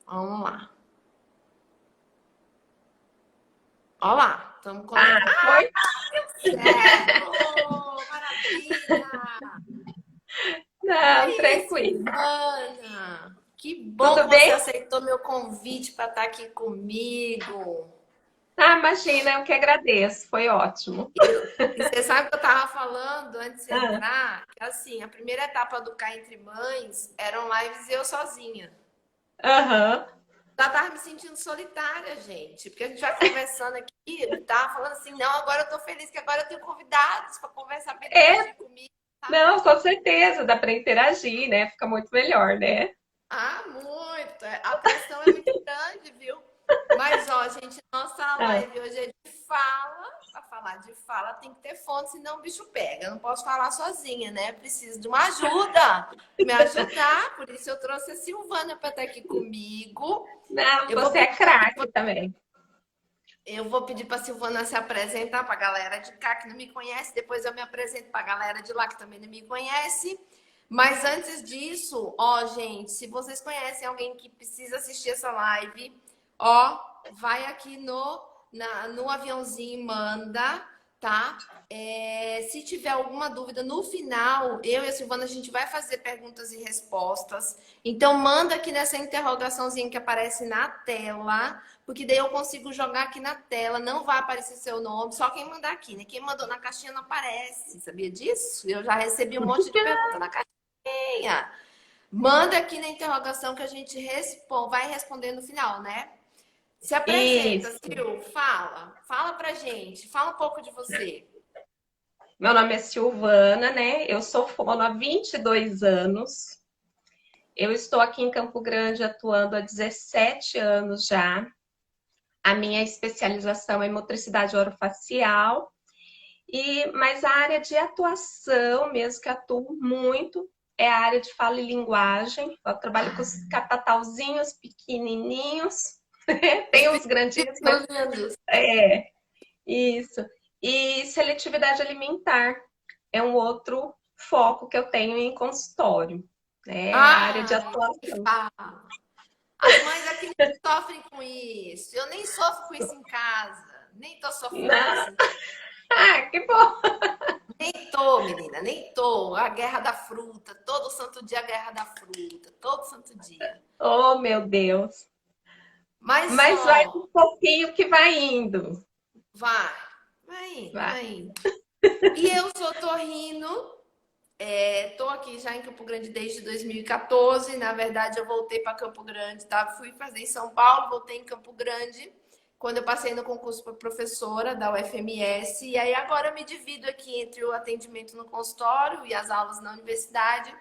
Vamos lá. Olha lá, estamos Ah, conectados. Ah, foi? certo! Maravilha! E Não, aí, tranquilo. Silvana? Que bom que Tudo você bem? aceitou meu convite para estar aqui comigo. Ah, imagina, eu que agradeço. Foi ótimo. E você sabe que eu estava falando antes de você Ah, entrar, que assim, a primeira etapa do Cá Entre Mães eram lives eu sozinha. aham. Já tava me sentindo solitária, gente. Porque a gente vai conversando aqui, e tava falando assim, não, agora eu tô feliz que agora eu tenho convidados para conversar, para É, interagir comigo, sabe? não, com certeza, dá para interagir, né? Fica muito melhor, né? Ah, muito. A pressão é muito grande, viu? Mas, ó, gente, nossa Ah, live hoje é de fala. Para falar de fala tem que ter fonte, senão o bicho pega. Eu não posso falar sozinha, né? Preciso de uma ajuda. Me ajudar. Por isso eu trouxe a Silvana para estar aqui comigo. não, Eu vou você é craque também. Eu vou pedir para a Silvana se apresentar para a galera de cá que não me conhece, depois eu me apresento para a galera de lá que também não me conhece. Mas antes disso, ó, gente, se vocês conhecem alguém que precisa assistir essa live, ó, vai aqui no aviãozinho e manda, tá? Se tiver alguma dúvida, no final, eu e a Silvana, a gente vai fazer perguntas e respostas. Então, manda aqui nessa interrogaçãozinha que aparece na tela, porque daí eu consigo jogar aqui na tela, não vai aparecer seu nome, só quem mandar aqui, né? Quem mandou na caixinha não aparece, sabia disso? Eu já recebi um monte de pergunta na caixinha. Manda aqui na interrogação que a gente vai responder no final, né? Se apresenta, Isso. Sil, fala. Fala pra gente, fala um pouco de você. Meu nome é Silvana, né? Eu sou fono há 22 anos. Eu estou aqui em Campo Grande atuando há 17 anos já. A minha especialização é em motricidade orofacial. Mas a área de atuação, mesmo que atuo muito, é a área de fala e linguagem. Eu trabalho com os catatauzinhos pequenininhos, Os tem uns grandinhos, mas lindos. é isso. E seletividade alimentar é um outro foco que eu tenho em consultório, né? A área de Ai, que atuação. fala. As mães aqui nem sofrem com isso. Eu nem sofro com isso em casa. Nem tô sofrendo com Não. isso em casa. Ah, que bom! Nem tô, menina, nem tô. A guerra da fruta. Todo santo dia a guerra da fruta. Todo santo dia. Oh, meu Deus! Mas Mas vai ó, um pouquinho que vai indo. vai. Vai indo, Vai. vai indo. E eu sou torrino. Tô aqui já em Campo Grande desde 2014. Na verdade, eu voltei para Campo Grande, tá? Fui fazer em São Paulo, voltei em Campo Grande quando eu passei no concurso para professora da UFMS. E aí agora eu me divido aqui entre o atendimento no consultório e as aulas na universidade.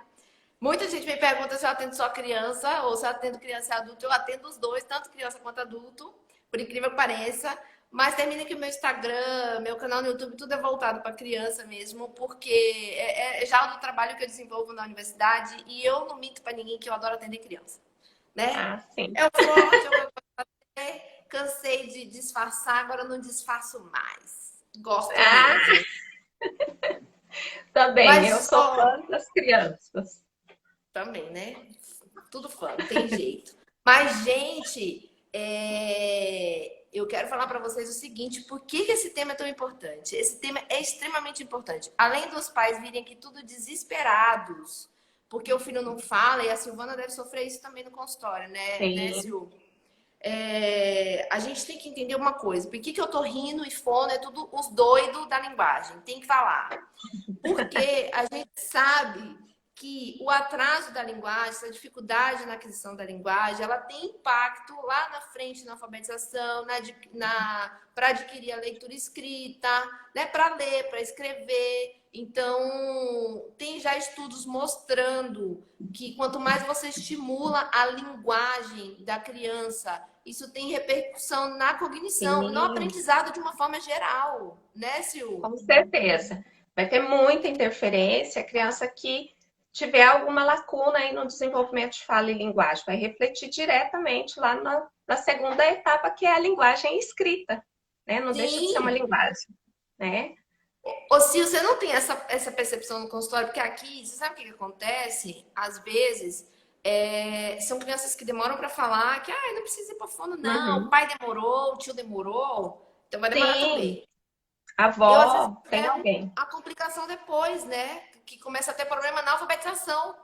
Muita gente me pergunta se eu atendo só criança ou se eu atendo criança e adulto. Eu atendo os dois, tanto criança quanto adulto, por incrível que pareça. Mas termina que o meu Instagram, meu canal no YouTube, tudo é voltado para criança mesmo, porque é já do trabalho que eu desenvolvo na universidade e eu não minto para ninguém que eu adoro atender criança, né? Ah, sim. É o forte, é o que eu fazer. Cansei de disfarçar, agora eu não disfarço mais. Gosto Ah, mesmo. também, eu Mas, sou ó, fã das crianças. também, né? Tudo fã, não tem jeito. Mas, gente, eu quero falar para vocês o seguinte: por que esse tema é tão importante? Esse tema é extremamente importante. Além dos pais virem aqui tudo desesperados, porque o filho não fala, e a Silvana deve sofrer isso também no consultório, né, Sim, Sil? A gente tem que entender uma coisa: por que eu tô rindo e fono é tudo os doidos da linguagem? Tem que falar. Porque a gente sabe que o atraso da linguagem, essa dificuldade na aquisição da linguagem, ela tem impacto lá na frente na alfabetização, para adquirir a leitura escrita, né, para ler, para escrever. Então, tem já estudos mostrando que quanto mais você estimula a linguagem da criança, isso tem repercussão na cognição, no sim, aprendizado de uma forma geral, né, Sil? com certeza. Vai ter muita interferência, a criança que tiver alguma lacuna aí no desenvolvimento de fala e linguagem, vai refletir diretamente lá na segunda etapa, que é a linguagem escrita, né? Não deixa de ser uma Sim. linguagem, né? Ou se você não tem essa percepção no consultório, porque aqui, você sabe o que acontece? Às vezes, São crianças que demoram para falar, que não precisa ir para fono, não. O Uhum. pai demorou, o tio demorou, então vai demorar Sim, também. a Eu, às vezes, avó, tem levo alguém. a complicação depois, né? Que começa a ter problema na alfabetização.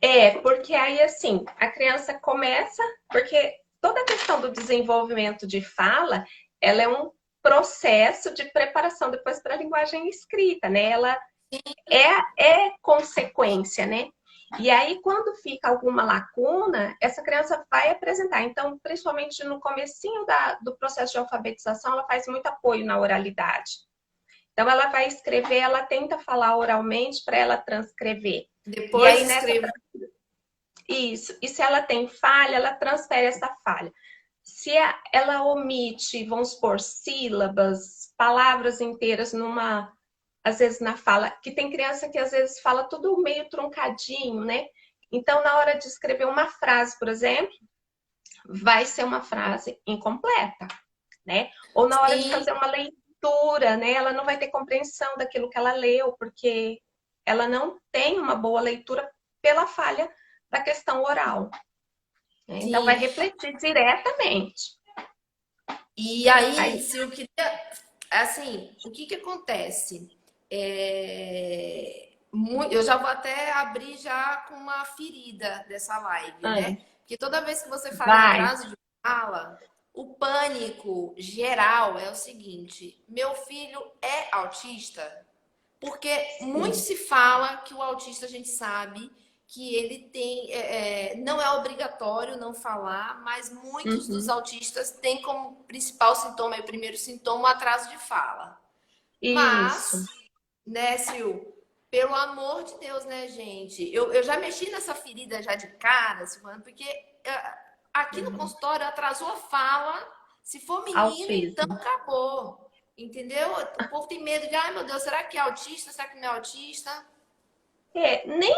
É, porque aí assim, a criança começa, porque toda a questão do desenvolvimento de fala, ela é um processo de preparação depois para a linguagem escrita, né? Ela é consequência, né? E aí, quando fica alguma lacuna, essa criança vai apresentar. Então, principalmente no comecinho do processo de alfabetização, ela faz muito apoio na oralidade. Então, ela vai escrever, ela tenta falar oralmente para ela transcrever. E Depois aí, de nessa escrever. isso. E se ela tem falha, ela transfere essa falha. Se ela omite, vamos supor, sílabas, palavras inteiras numa, às vezes na fala, que tem criança que às vezes fala tudo meio truncadinho, né? Então, na hora de escrever uma frase, por exemplo, vai ser uma frase incompleta, né? Ou na hora de Sim, fazer uma leitura, né? Ela não vai ter compreensão daquilo que ela leu, porque ela não tem uma boa leitura pela falha da questão oral. Né? Então, vai sim. refletir diretamente. E aí, Aí, se eu queria. Assim, o que que acontece? Eu já vou até abrir já com uma ferida dessa live, né? Porque toda vez que você fala em vai. atraso de fala, o pânico geral é o seguinte: meu filho é autista? Porque muito Sim. se fala que o autista, a gente sabe que ele tem. Não é obrigatório não falar, mas muitos dos Uhum. autistas têm como principal sintoma, e o primeiro sintoma, o atraso de fala. Isso. Mas, né, Sil, pelo amor de Deus, né, gente? Eu já mexi nessa ferida já de cara, Silvana, porque aqui no Uhum. consultório atrasou a fala. Se for menino, então Autismo. acabou. Entendeu? O povo tem medo de, ai meu Deus, será que é autista? Será que não é autista? Nem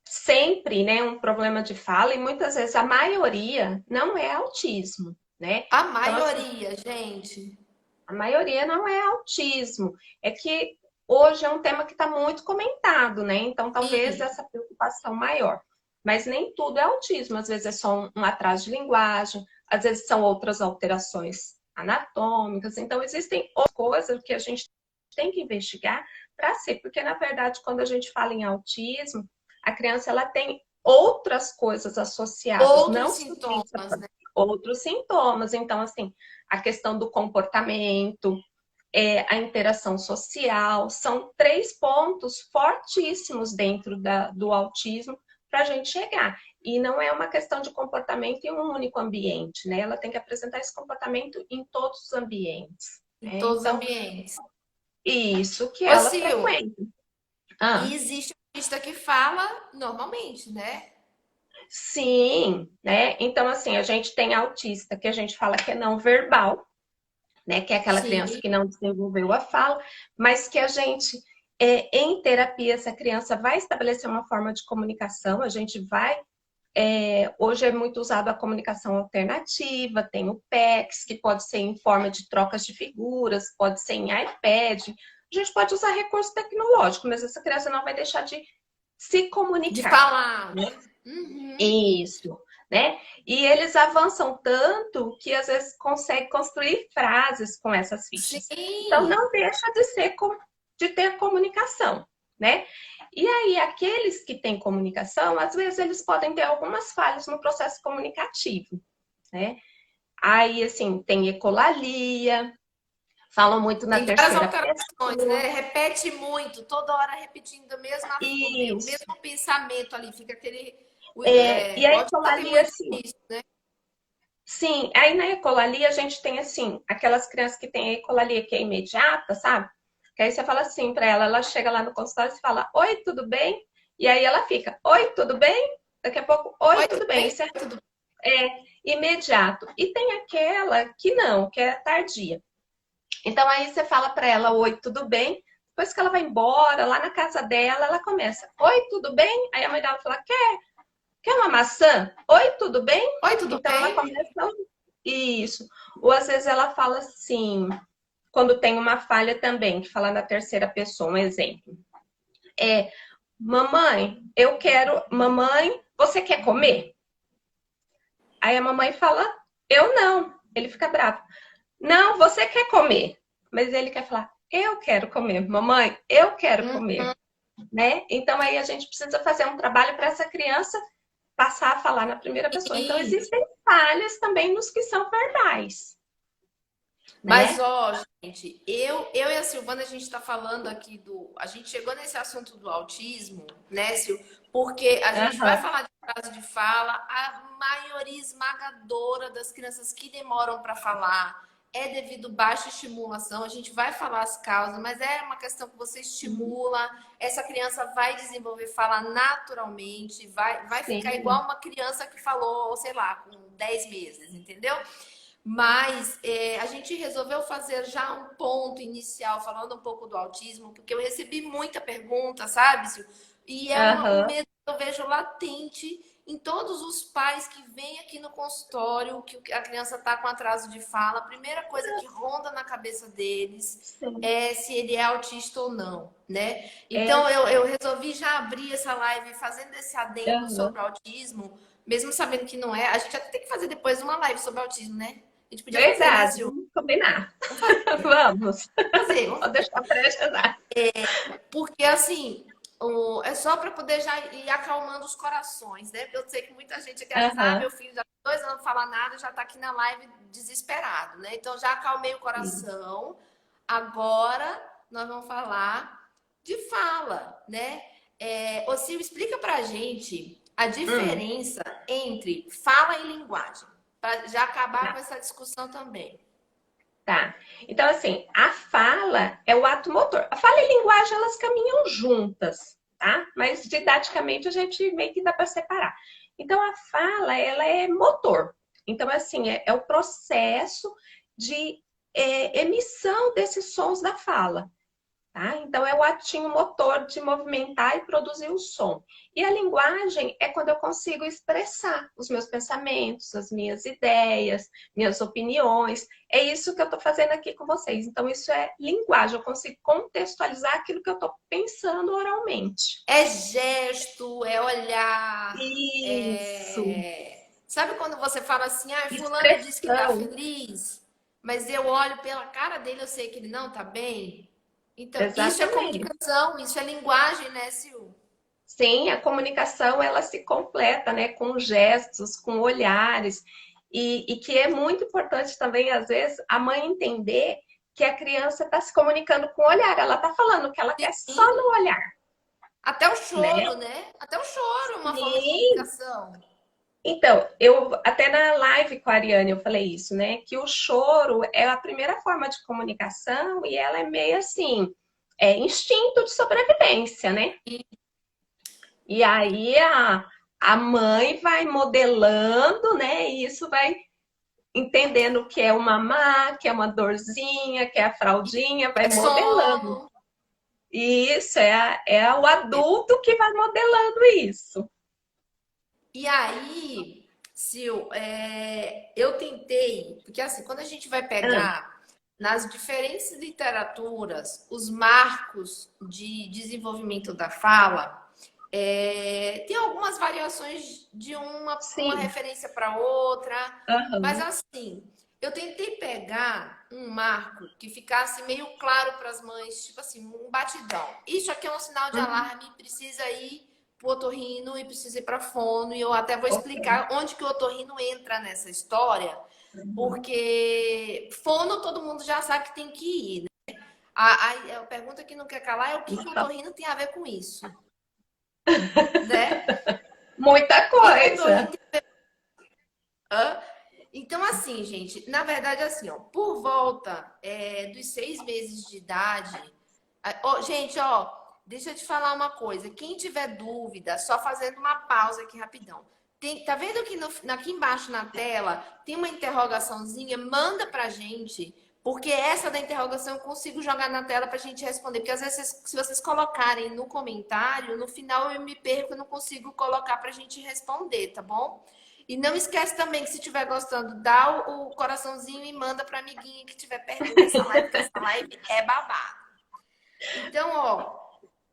sempre, né, um problema de fala, e muitas vezes a maioria não é autismo, né? A Então, assim, maioria, gente. a maioria não é autismo. É que hoje é um tema que está muito comentado, né? Então, talvez Sim, essa preocupação maior. Mas nem tudo é autismo, às vezes é só um atraso de linguagem, às vezes são outras alterações anatômicas. Então, existem outras coisas que a gente tem que investigar para ser, porque na verdade, quando a gente fala em autismo, a criança ela tem outras coisas associadas, outros não somente sintomas, né? outros sintomas. Então, assim, a questão do comportamento, a interação social, são três pontos fortíssimos dentro do autismo para a gente chegar. E não é uma questão de comportamento em um único ambiente, né? Ela tem que apresentar esse comportamento em todos os ambientes. Em Né? todos os Então, ambientes. isso que Ô, ela Sil, frequenta. e Ah, existe autista que fala normalmente, né? sim, né? Então, assim, a gente tem autista que a gente fala que é não verbal, né? Que é aquela criança Sim, que não desenvolveu a fala, mas que a gente, em terapia, essa criança vai estabelecer uma forma de comunicação, a gente vai. Hoje é muito usado a comunicação alternativa, tem o PECS, que pode ser em forma de trocas de figuras, pode ser em iPad. A gente pode usar recurso tecnológico, mas essa criança não vai deixar de se de comunicar. falar. Né? Uhum. Isso, né? E eles avançam tanto que às vezes conseguem construir frases com essas fichas. Então Sim, não deixa de ser de ter comunicação, né? E aí aqueles que têm comunicação, às vezes eles podem ter algumas falhas no processo comunicativo, né? Aí assim, tem ecolalia, falam muito na tem várias terceira alterações, né? pessoa. Repete muito, toda hhora repetindo o Isso. mesmo pensamento ali, fica aquele. E a O autista tem ecolalia, muito assim, isso, né? sim, aí na ecolalia a gente tem assim, aquelas crianças que têm a ecolalia que é imediata, sabe? Que aí você fala assim para ela, ela chega lá no consultório e fala, oi, tudo bem? E aí ela fica, oi, tudo bem? Daqui a pouco, oi, Oi, tudo tudo bem? bem? Isso é Tudo imediato. E tem aquela que não, que é tardia. Então aí você fala para ela, oi, tudo bem? Depois que ela vai embora, lá na casa dela, ela começa, oi, tudo bem? Aí a mãe dela fala, quer uma maçã? Oi, tudo bem? Oi, tudo Então ela bem? começa isso. Ou às vezes ela fala assim, quando tem uma falha também, que fala na terceira pessoa, um exemplo. mamãe, eu quero, mamãe, você quer comer? Aí a mamãe fala, eu não. Ele fica bravo. Não, você quer comer. Mas ele quer falar, eu quero comer. Mamãe, eu quero Uhum. comer, né? Então aí a gente precisa fazer um trabalho para essa criança passar a falar na primeira pessoa. Então E existem falhas também nos que são verbais, Mas, né? ó, gente, eu e a Silvana, a gente está falando aqui do. A gente chegou nesse assunto do autismo, né, Sil? Porque a gente vai Aham, falar de prazo de fala, a maioria esmagadora das crianças que demoram para falar é devido a baixa estimulação. A gente vai falar as causas, mas é uma questão que você estimula, essa criança vai desenvolver fala naturalmente, vai ficar igual sim. uma criança que falou, sei lá, com 10 meses, entendeu? Mas a gente resolveu fazer já um ponto inicial, falando um pouco do autismo, porque eu recebi muita pergunta, sabe, Sil? E é um Aham, medo que eu vejo latente em todos os pais que vêm aqui no consultório, que a criança está com atraso de fala. A primeira coisa que ronda na cabeça deles sim. é se ele é autista ou não, né? É, Então eu resolvi já abrir essa live fazendo esse adendo aham. sobre o autismo, mesmo sabendo que não é. A gente até tem que fazer depois uma live sobre autismo, né? A gente podia fazer, né, Verdade, Sil? vamos combinar. Vamos fazer, Vamos. vamos Pode deixar para já. porque assim, é só para poder já ir acalmando os corações, né? Porque eu sei que muita gente aqui, às vezes, Aham, meu filho já tem 2 anos não fala nada, já tá aqui na live desesperado, né? Então já acalmei o sim. coração. Agora nós vamos falar de fala, né? Ô Sil, explica pra gente a Hum, diferença entre fala e linguagem, para já acabar tá. com essa discussão também. Tá. Então, assim, a fala é o ato motor. A fala e a linguagem, elas caminham juntas, tá? Mas didaticamente a gente meio que dá para separar. Então, a fala, ela é motor. Então, assim, é o processo de emissão desses sons da fala. Tá? Então, é o atinho motor de movimentar e produzir o som. E a linguagem é quando eu consigo expressar os meus pensamentos, as minhas ideias, minhas opiniões. É isso que eu estou fazendo aqui com vocês. Então, isso é linguagem. Eu consigo contextualizar aquilo que eu estou pensando oralmente. É gesto, é olhar, Isso. Sabe quando você fala assim, ah, fulano disse que tá Expressão. feliz, mas eu olho pela cara dele, eu sei que ele não tá bem? Então, isso é Exatamente. comunicação, isso é linguagem, né, Sil? Sim, a comunicação ela se completa, né, com gestos, com olhares, e que é muito importante também, às vezes, a mãe entender que a criança está se comunicando com o olhar, ela está falando o que ela quer só Sim, no olhar, até o né? choro, né? Até o choro é uma forma de Sim. comunicação. Então, eu até na live com a Ariane eu falei isso, né? Que o choro é a primeira forma de comunicação e ela é meio assim, é instinto de sobrevivência, né? E E aí a mãe vai modelando, né? E isso vai entendendo o que é o mamar, que é uma dorzinha, que é a fraldinha, vai é modelando. sono. E isso é o adulto que vai modelando isso. E aí, Sil, eu tentei, porque assim, quando a gente vai Ah, pegar nas diferentes literaturas os marcos de desenvolvimento da fala, tem algumas variações de uma sim. referência para outra, mas Aham. assim, eu tentei pegar um marco que ficasse meio claro para as mães, tipo assim, um batidão. Isso aqui é um sinal de Uhum. alarme, precisa ir pro otorrino e precisa ir para fono, e eu até vou Ok. explicar onde que o otorrino entra nessa história, Uhum. porque fono todo mundo já sabe que tem que ir, né? A pergunta que não quer calar é o que o Então, otorrino tem a ver com isso, né? muita O que que o otorrino coisa. tem... Hã? Então, assim, gente, na verdade, assim, ó, por volta dos 6 meses de idade, ó, gente, ó, deixa eu te falar uma coisa. Quem tiver dúvida, só fazendo uma pausa aqui rapidão. Tá vendo que aqui embaixo na tela tem uma interrogaçãozinha? Manda pra gente, porque essa da interrogação eu consigo jogar na tela pra gente responder. Porque às vezes, se vocês colocarem no comentário, no final eu me perco, eu não consigo colocar pra gente responder, tá bom? E não esquece também que se estiver gostando, dá o coraçãozinho e manda para amiguinha que tiver pertinho dessa live, porque essa live é babado. Então, ó,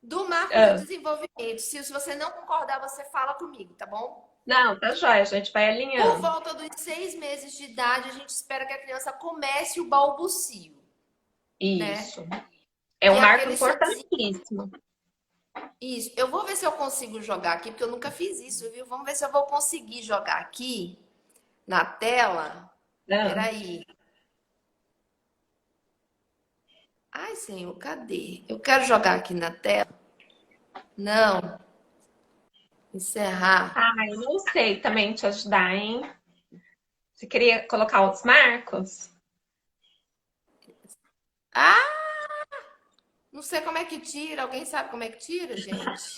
Do marco do Ah, desenvolvimento. Se você não concordar, você fala comigo, tá bom? não, tá jóia, a gente vai Por alinhando. volta dos 6 meses de idade, a gente espera que a criança comece o balbucio, né? Isso. É Que um é marco aquele sonzinho. importantíssimo. Isso. Eu vou ver se eu consigo jogar aqui, porque eu nunca fiz isso, viu? Vamos ver se eu vou conseguir jogar aqui na tela. Ah, Peraí. Ai, senhor, cadê? Eu quero jogar aqui na tela. Não. Encerrar. eu não sei também te ajudar, hein? Você queria colocar os marcos? Ah, não sei como é que tira. Alguém sabe como é que tira, gente?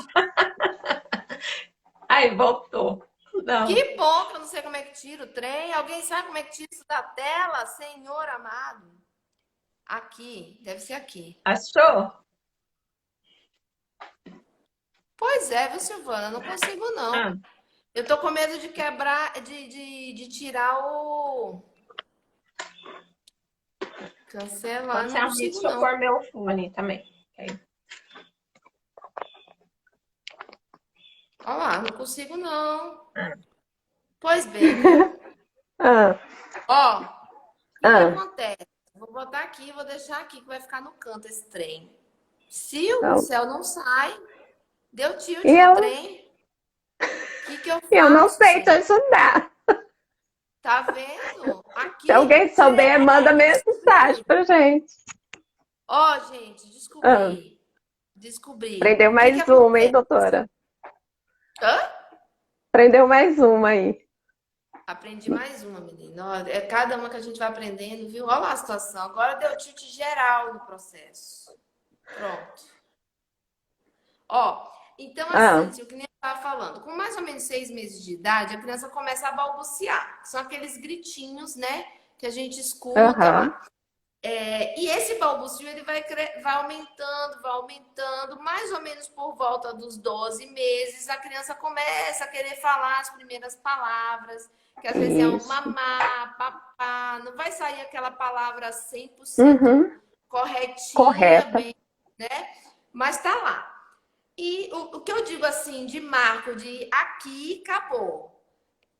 Ai, voltou. Não. Que bom que eu não sei como é que tira o trem. Alguém sabe como é que tira isso da tela? Senhor amado. Aqui, deve ser aqui. Achou? Pois é, viu, Silvana? Não consigo, não. Ah, Eu tô com medo de quebrar, de tirar o. Cancelar. quando você Não abrir, consigo, deixa eu não. pôr meu fone também. Ok. Olha lá, não consigo, não. Ah, Pois bem, viu? Ah, Ó, o que que ah, acontece? Vou botar aqui, vou deixar aqui que vai ficar no canto esse trem. Se o não. céu não sai, deu tilt E no eu, trem, o que que eu eu não faço, sei te gente? ajudar. Tá vendo? Se Aqui, alguém souber, manda mensagem descobri. pra gente. Ó, gente, Ah, descobri. Descobri. prendeu O que que mais uma, hein, acontece? doutora? Hã? Prendeu mais uma aí. Aprendi mais uma, menina. Ó, é cada uma que a gente vai aprendendo, viu? Olha lá a situação. Agora deu tilt geral no processo. Pronto. Ó, então Ah, assim, o que nem eu estava falando, com mais ou menos 6 meses de idade, a criança começa a balbuciar. São aqueles gritinhos, né, que a gente escuta aham, lá. E esse balbucio ele vai aumentando, mais ou menos por volta dos 12 meses, a criança começa a querer falar as primeiras palavras, que às vezes é um isso. mamá, papá, não vai sair aquela palavra 100% Uhum, corretinha, correta. bem, né? Mas tá lá. E o que eu digo assim, de marco, de aqui, acabou.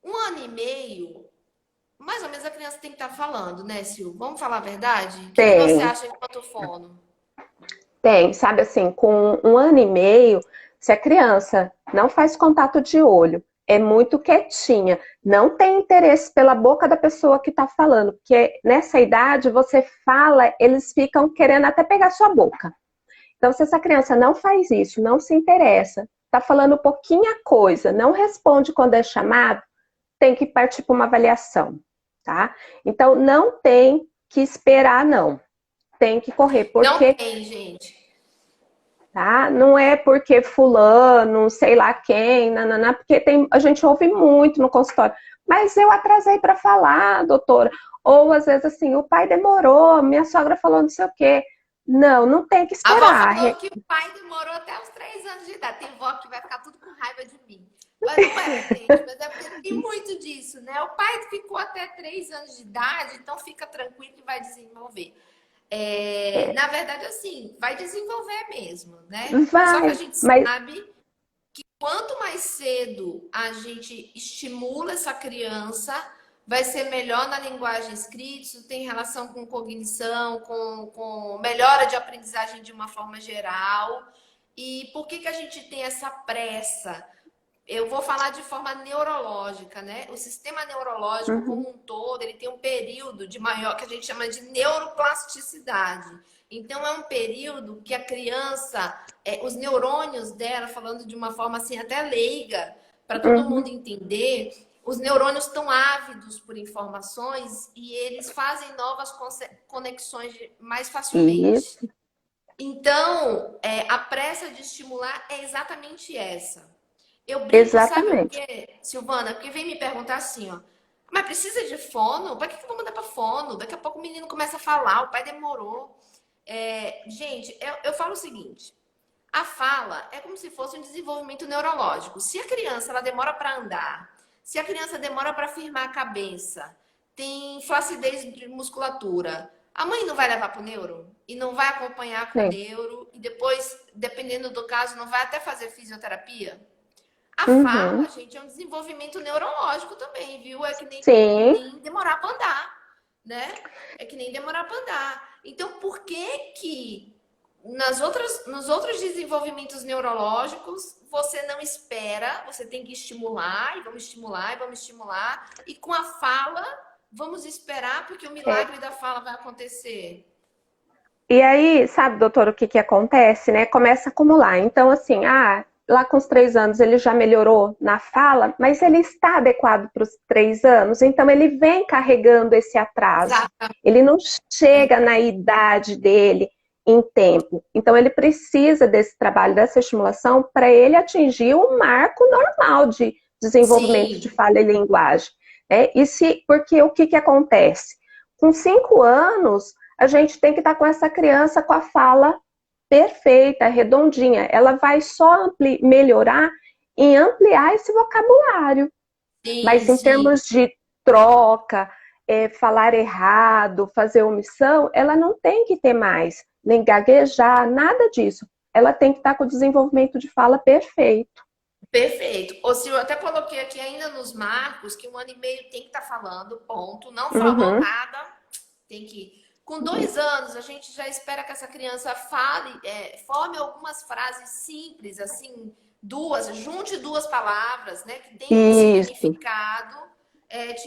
1 ano e meio, mais ou menos a criança tem que estar falando, né, Sil? Vamos falar a verdade? O que que você Tem, acha enquanto fono? tem. Sabe assim, com 1 ano e meio, se a criança não faz contato de olho, é muito quietinha, não tem interesse pela boca da pessoa que está falando, porque nessa idade você fala, eles ficam querendo até pegar sua boca. Então, se essa criança não faz isso, não se interessa, está falando pouquinha coisa, não responde quando é chamado, tem que partir para uma avaliação, tá? Então, não tem que esperar, não. Tem que correr, Não porque, tem, gente. tá? Não é porque fulano, sei lá quem, nanana, porque a gente ouve muito no consultório. Mas eu atrasei para falar, doutora. Ou às vezes assim, o pai demorou, minha sogra falou não sei o quê. Não, não tem que A avó esperar. falou que o pai demorou até os 3 anos de idade. Tem vó que vai ficar tudo com raiva de mim. Mas não é, gente. Mas é porque tem muito disso, né? O pai ficou até 3 anos de idade, então fica tranquilo que vai desenvolver. Na verdade, assim, vai desenvolver mesmo, né? Só que a Vai, gente mas sabe quanto mais cedo a gente estimula essa criança, vai ser melhor na linguagem escrita, isso tem relação com cognição, com melhora de aprendizagem de uma forma geral. E por que que a gente tem essa pressa? Eu vou falar de forma neurológica, né? O sistema neurológico uhum, como um todo, ele tem um período de maior que a gente chama de neuroplasticidade. Então é um período que a criança, os neurônios dela, falando de uma forma assim até leiga, para todo mundo uhum, entender, os neurônios estão ávidos por informações e eles fazem novas conexões mais facilmente. isso, Então, a pressa de estimular é exatamente essa. Eu brinco, sabe o exatamente. quê, Silvana? Porque vem me perguntar assim, ó. Mas precisa de fono? Para que eu vou mandar para fono? Daqui a pouco o menino começa a falar, o pai demorou. Gente, eu falo o seguinte: a fala é como se fosse um desenvolvimento neurológico. Se a criança ela demora para andar, se a criança demora para firmar a cabeça, tem flacidez de musculatura, A mãe não vai levar para o neuro e não vai acompanhar com o Sim. neuro e depois, dependendo do caso, não vai até fazer fisioterapia? A fala, Uhum. gente, é um desenvolvimento neurológico também, viu? É que Sim. nem demorar para andar, né? É que nem demorar para andar. Então, por que que nos outros desenvolvimentos neurológicos você não espera, você tem que estimular, e vamos estimular, e vamos estimular, e com a fala, vamos esperar, porque o É. milagre da fala vai acontecer. E aí, sabe, doutor, o que que acontece, né? Começa a acumular. Então, assim, lá com os 3 anos ele já melhorou na fala, mas ele está adequado para os 3 anos, então ele vem carregando esse atraso. Exatamente. Ele não chega na idade dele em tempo. Então, ele precisa desse trabalho, dessa estimulação, para ele atingir o marco normal de desenvolvimento de Sim, fala e linguagem. Né? Porque o que que acontece? Com 5 anos, a gente tem que estar com essa criança com a fala perfeita, redondinha. Ela vai só melhorar em ampliar esse vocabulário. sim, Mas em sim. termos de troca, falar errado, fazer omissão, ela não tem que ter mais, nem gaguejar, nada disso. Ela tem que estar com o desenvolvimento de fala perfeito. Perfeito. Ô, Sil, eu até coloquei aqui ainda nos marcos que 1 ano e meio tem que estar falando, ponto. Não falou Uhum. nada, tem que. Com 2 anos, a gente já espera que essa criança fale, forme algumas frases simples, assim, junte duas palavras, né, que tenham um Isso. significado,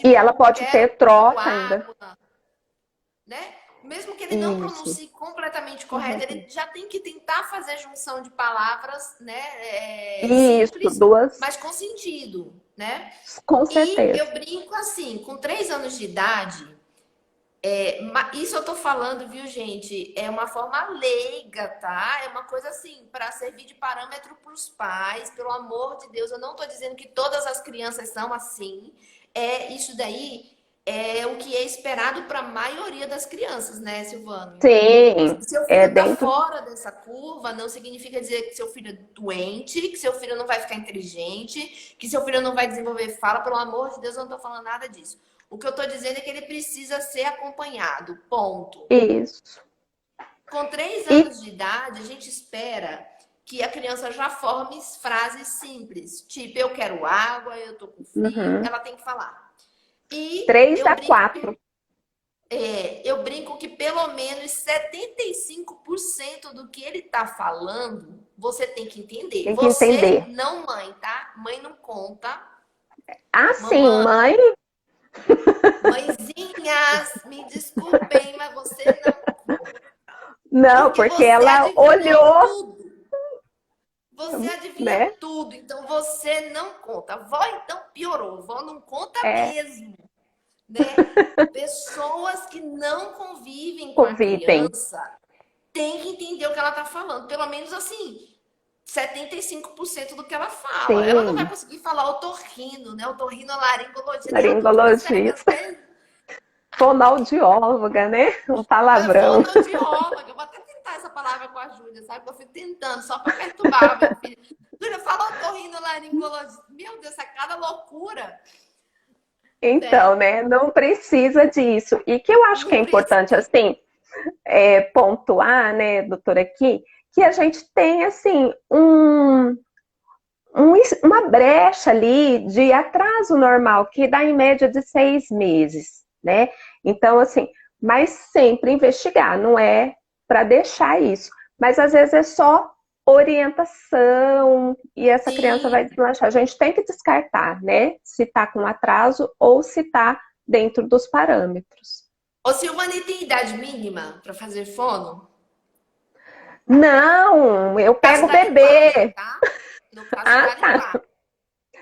E ela tipo, pode quero ter troca ainda. água, né? Mesmo que ele não Isso. pronuncie completamente correto, Uhum. ele já tem que tentar fazer junção de palavras, né, Isso, simples, duas, mas com sentido, né? com E certeza. eu brinco assim, com 3 anos de idade, isso eu tô falando, viu, gente? É uma forma leiga, tá? É uma coisa assim, para servir de parâmetro para os pais, pelo amor de Deus. Eu não tô dizendo que todas as crianças são assim. Isso daí é o que é esperado para a maioria das crianças, né, Silvano? Sim, Se seu é filho tá dentro. fora dessa curva, não significa dizer que seu filho é doente, que seu filho não vai ficar inteligente, que seu filho não vai desenvolver fala. Pelo amor de Deus, eu não tô falando nada disso. O que eu tô dizendo é que ele precisa ser acompanhado. Ponto. Isso. Com três E anos de idade, a gente espera que a criança já forme frases simples, tipo eu quero água, eu tô com frio, uhum, ela tem que falar. E 3 a 4. eu brinco que pelo menos 75% do que ele tá falando, você tem que entender. Tem que Você, entender. não mãe, tá? Mãe não conta. Ah, sim, Mamãe, mãe. mãezinhas, me desculpem, mas você não conta. Não, Porque porque você ela adivinhou olhou, tudo. Você adivinha né? tudo, então você não conta. Vó então piorou, vó não conta É, mesmo, né? Pessoas que não convivem com a convivem. criança têm que entender o que ela tá falando, pelo menos assim, 75% do que ela fala. Ela não vai Sim, conseguir falar otorrino, né? Otorrinolaringologia, nem adulto consegue, às laringologista, vezes. fonoaudióloga, né? Um palavrão. Fonoaudióloga, eu vou até tentar essa palavra com a Júlia, sabe? Eu fico tentando, só para perturbar o meu filho. Júlia, fala otorrinolaringologia. Meu Deus, é cada loucura, Então, né? né? Não precisa disso. E que eu acho que é Não importante, precisa. assim, pontuar, né, doutora, aqui, que a gente tem, assim, uma brecha ali de atraso normal, que dá em média de 6 meses, né? Então, assim, mas sempre investigar, não é para deixar isso. Mas às vezes é só orientação e essa criança vai Sim. deslanchar. A gente tem que descartar, né? Se está com atraso ou se está dentro dos parâmetros. Ô, Silvana, tem idade mínima para fazer fono? Não, eu No caso pego o da linguagem, bebê. tá? No caso Ah, da tá. linguagem.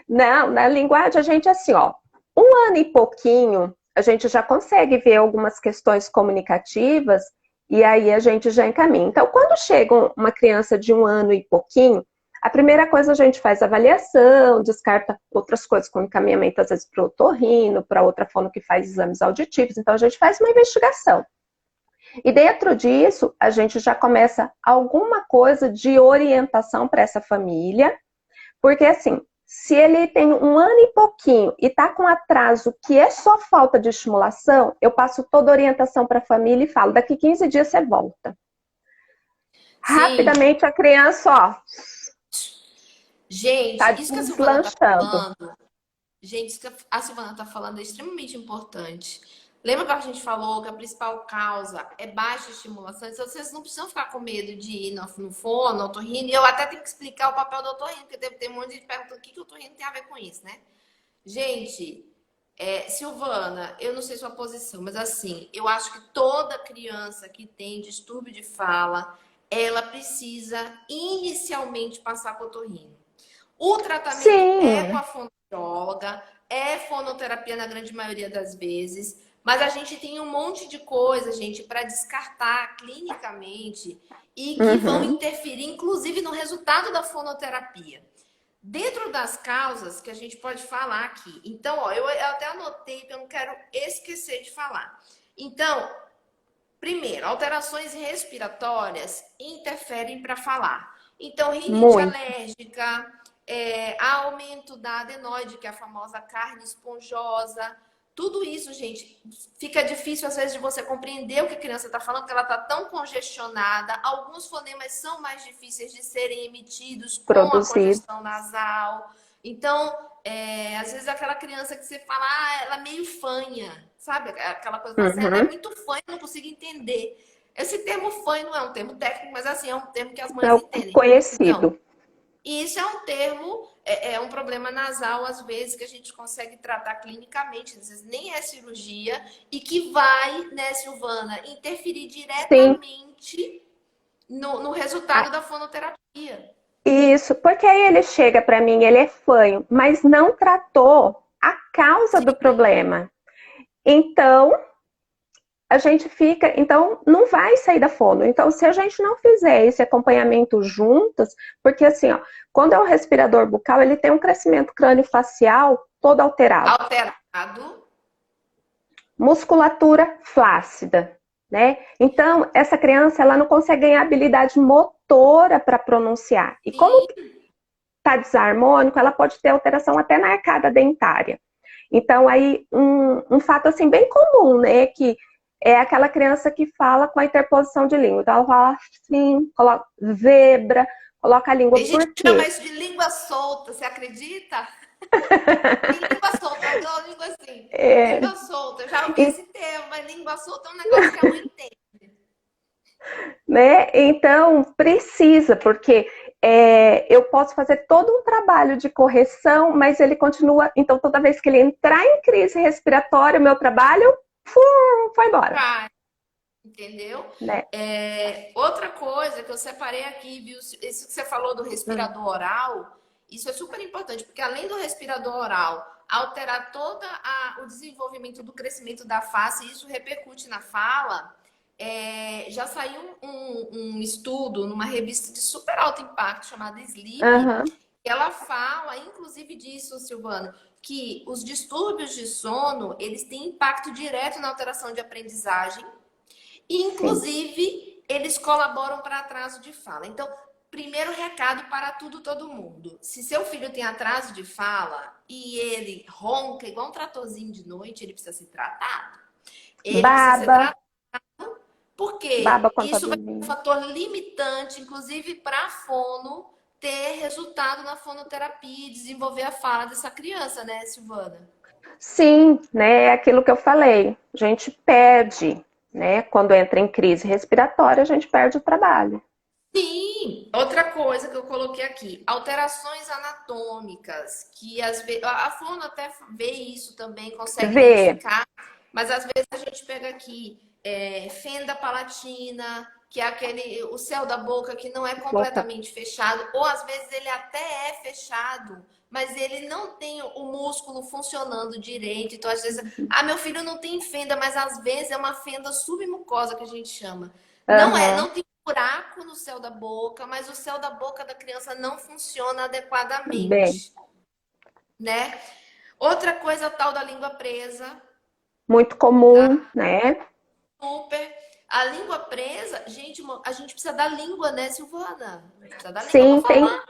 Não, na linguagem a gente assim, ó, 1 ano e pouquinho, a gente já consegue ver algumas questões comunicativas e aí a gente já encaminha. Então, quando chega uma criança de 1 ano e pouquinho, a primeira coisa a gente faz avaliação, descarta outras coisas, como encaminhamento às vezes para o otorrino, para outra fono que faz exames auditivos. Então, a gente faz uma investigação. E dentro disso, a gente já começa alguma coisa de orientação para essa família, porque assim, Se ele tem 1 ano e pouquinho e está com atraso que é só falta de estimulação, eu passo toda a orientação para a família e falo, daqui 15 dias você volta. Sim. Rapidamente a criança, ó, Gente, tá isso que a Silvana tá deslanchando. falando, gente, isso que a Silvana tá falando é extremamente importante. Lembra que a gente falou que a principal causa é baixa estimulação? Então, vocês não precisam ficar com medo de ir no fono, otorrino. E eu até tenho que explicar o papel do otorrino, porque tem um monte de gente perguntando o que o otorrino tem a ver com isso, né? Gente, Silvana, eu não sei sua posição, mas assim, eu acho que toda criança que tem distúrbio de fala, ela precisa inicialmente passar por otorrino. O tratamento é com Sim, a fonoaudióloga, é fonoterapia na grande maioria das vezes, mas a gente tem um monte de coisa, gente, para descartar clinicamente e que vão uhum, interferir, inclusive, no resultado da fonoterapia. Dentro das causas que a gente pode falar aqui. Então, ó, eu até anotei, porque eu não quero esquecer de falar. Então, primeiro, alterações respiratórias interferem para falar. Então, rinite muito. alérgica, aumento da adenoide, que é a famosa carne esponjosa. Tudo isso, gente, fica difícil às vezes de você compreender o que a criança está falando, porque ela está tão congestionada. Alguns fonemas são mais difíceis de serem emitidos com a Produzido. congestão nasal. Então, às vezes aquela criança que você fala, ela é meio fanha, sabe? Aquela coisa assim, ela é Uhum. muito fanha, não consigo entender. Esse termo fanha não é um termo técnico, mas assim, é um termo que as É mães o entendem. Então, conhecido. e isso é um termo, é um problema nasal, às vezes, que a gente consegue tratar clinicamente, às vezes nem é cirurgia, e que vai, né, Silvana, interferir Sim. diretamente no resultado da fonoterapia. Isso, porque aí ele chega para mim, ele é fanho, mas não tratou a causa do Sim, problema. Então, a gente fica, então não vai sair da fono. Então, se a gente não fizer esse acompanhamento juntas, porque assim, ó, quando é um respirador bucal, ele tem um crescimento crânio-facial todo alterado. alterado. Musculatura flácida, né? Então, essa criança, ela não consegue ganhar habilidade motora para pronunciar. E como Sim, está desarmônico, ela pode ter alteração até na arcada dentária. Então, aí, um fato assim bem comum, né? Que é aquela criança que fala com a interposição de língua. Então, ela fala assim, coloca zebra, coloca a língua tem gente por que chama quê? isso de língua solta, você acredita? Tem língua solta, eu dou a língua assim. É, Língua solta, eu já ouvi esse termo, mas língua solta é um negócio que a mãe entende. né? Então, precisa, porque eu posso fazer todo um trabalho de correção, mas ele continua. Então, toda vez que ele entrar em crise respiratória, o meu trabalho foi embora, Vai, entendeu? né? Outra coisa que eu separei aqui, viu? Isso que você falou do Hum. respirador oral, isso é super importante, porque além do respirador oral alterar todo o desenvolvimento do crescimento da face, isso repercute na fala. Já saiu um estudo numa revista de super alto impacto chamada Sleep, Aham, que ela fala, inclusive disso, Silvano, que os distúrbios de sono, eles têm impacto direto na alteração de aprendizagem e, sim. inclusive, eles colaboram para atraso de fala. Então, primeiro recado para tudo, todo mundo. Se seu filho tem atraso de fala e ele ronca igual um tratorzinho de noite, ele precisa ser tratado. Ele precisa ser Baba, tratado baba porque quando tá isso vai ser um dormindo. fator limitante, inclusive para a fono ter resultado na fonoterapia e desenvolver a fala dessa criança, né, Silvana? Sim, né? É aquilo que eu falei. A gente perde, né? Quando entra em crise respiratória, a gente perde o trabalho. Sim, outra coisa que eu coloquei aqui, alterações anatômicas, que às vezes a fono até vê isso também, consegue Vê. identificar, mas às vezes a gente pega aqui fenda palatina, que é o céu da boca que não é Boca. completamente fechado, ou às vezes ele até é fechado, mas ele não tem o músculo funcionando direito. Então, às vezes, meu filho não tem fenda, mas às vezes é uma fenda submucosa que a gente chama. Aham. Não tem buraco no céu da boca, mas o céu da boca da criança não funciona Bem, adequadamente, né? Outra coisa, tal da língua presa, muito tá? comum, né? Super. A língua presa, gente, a gente precisa da língua, né, Silvana? A gente precisa da língua para Sim, tem, falar.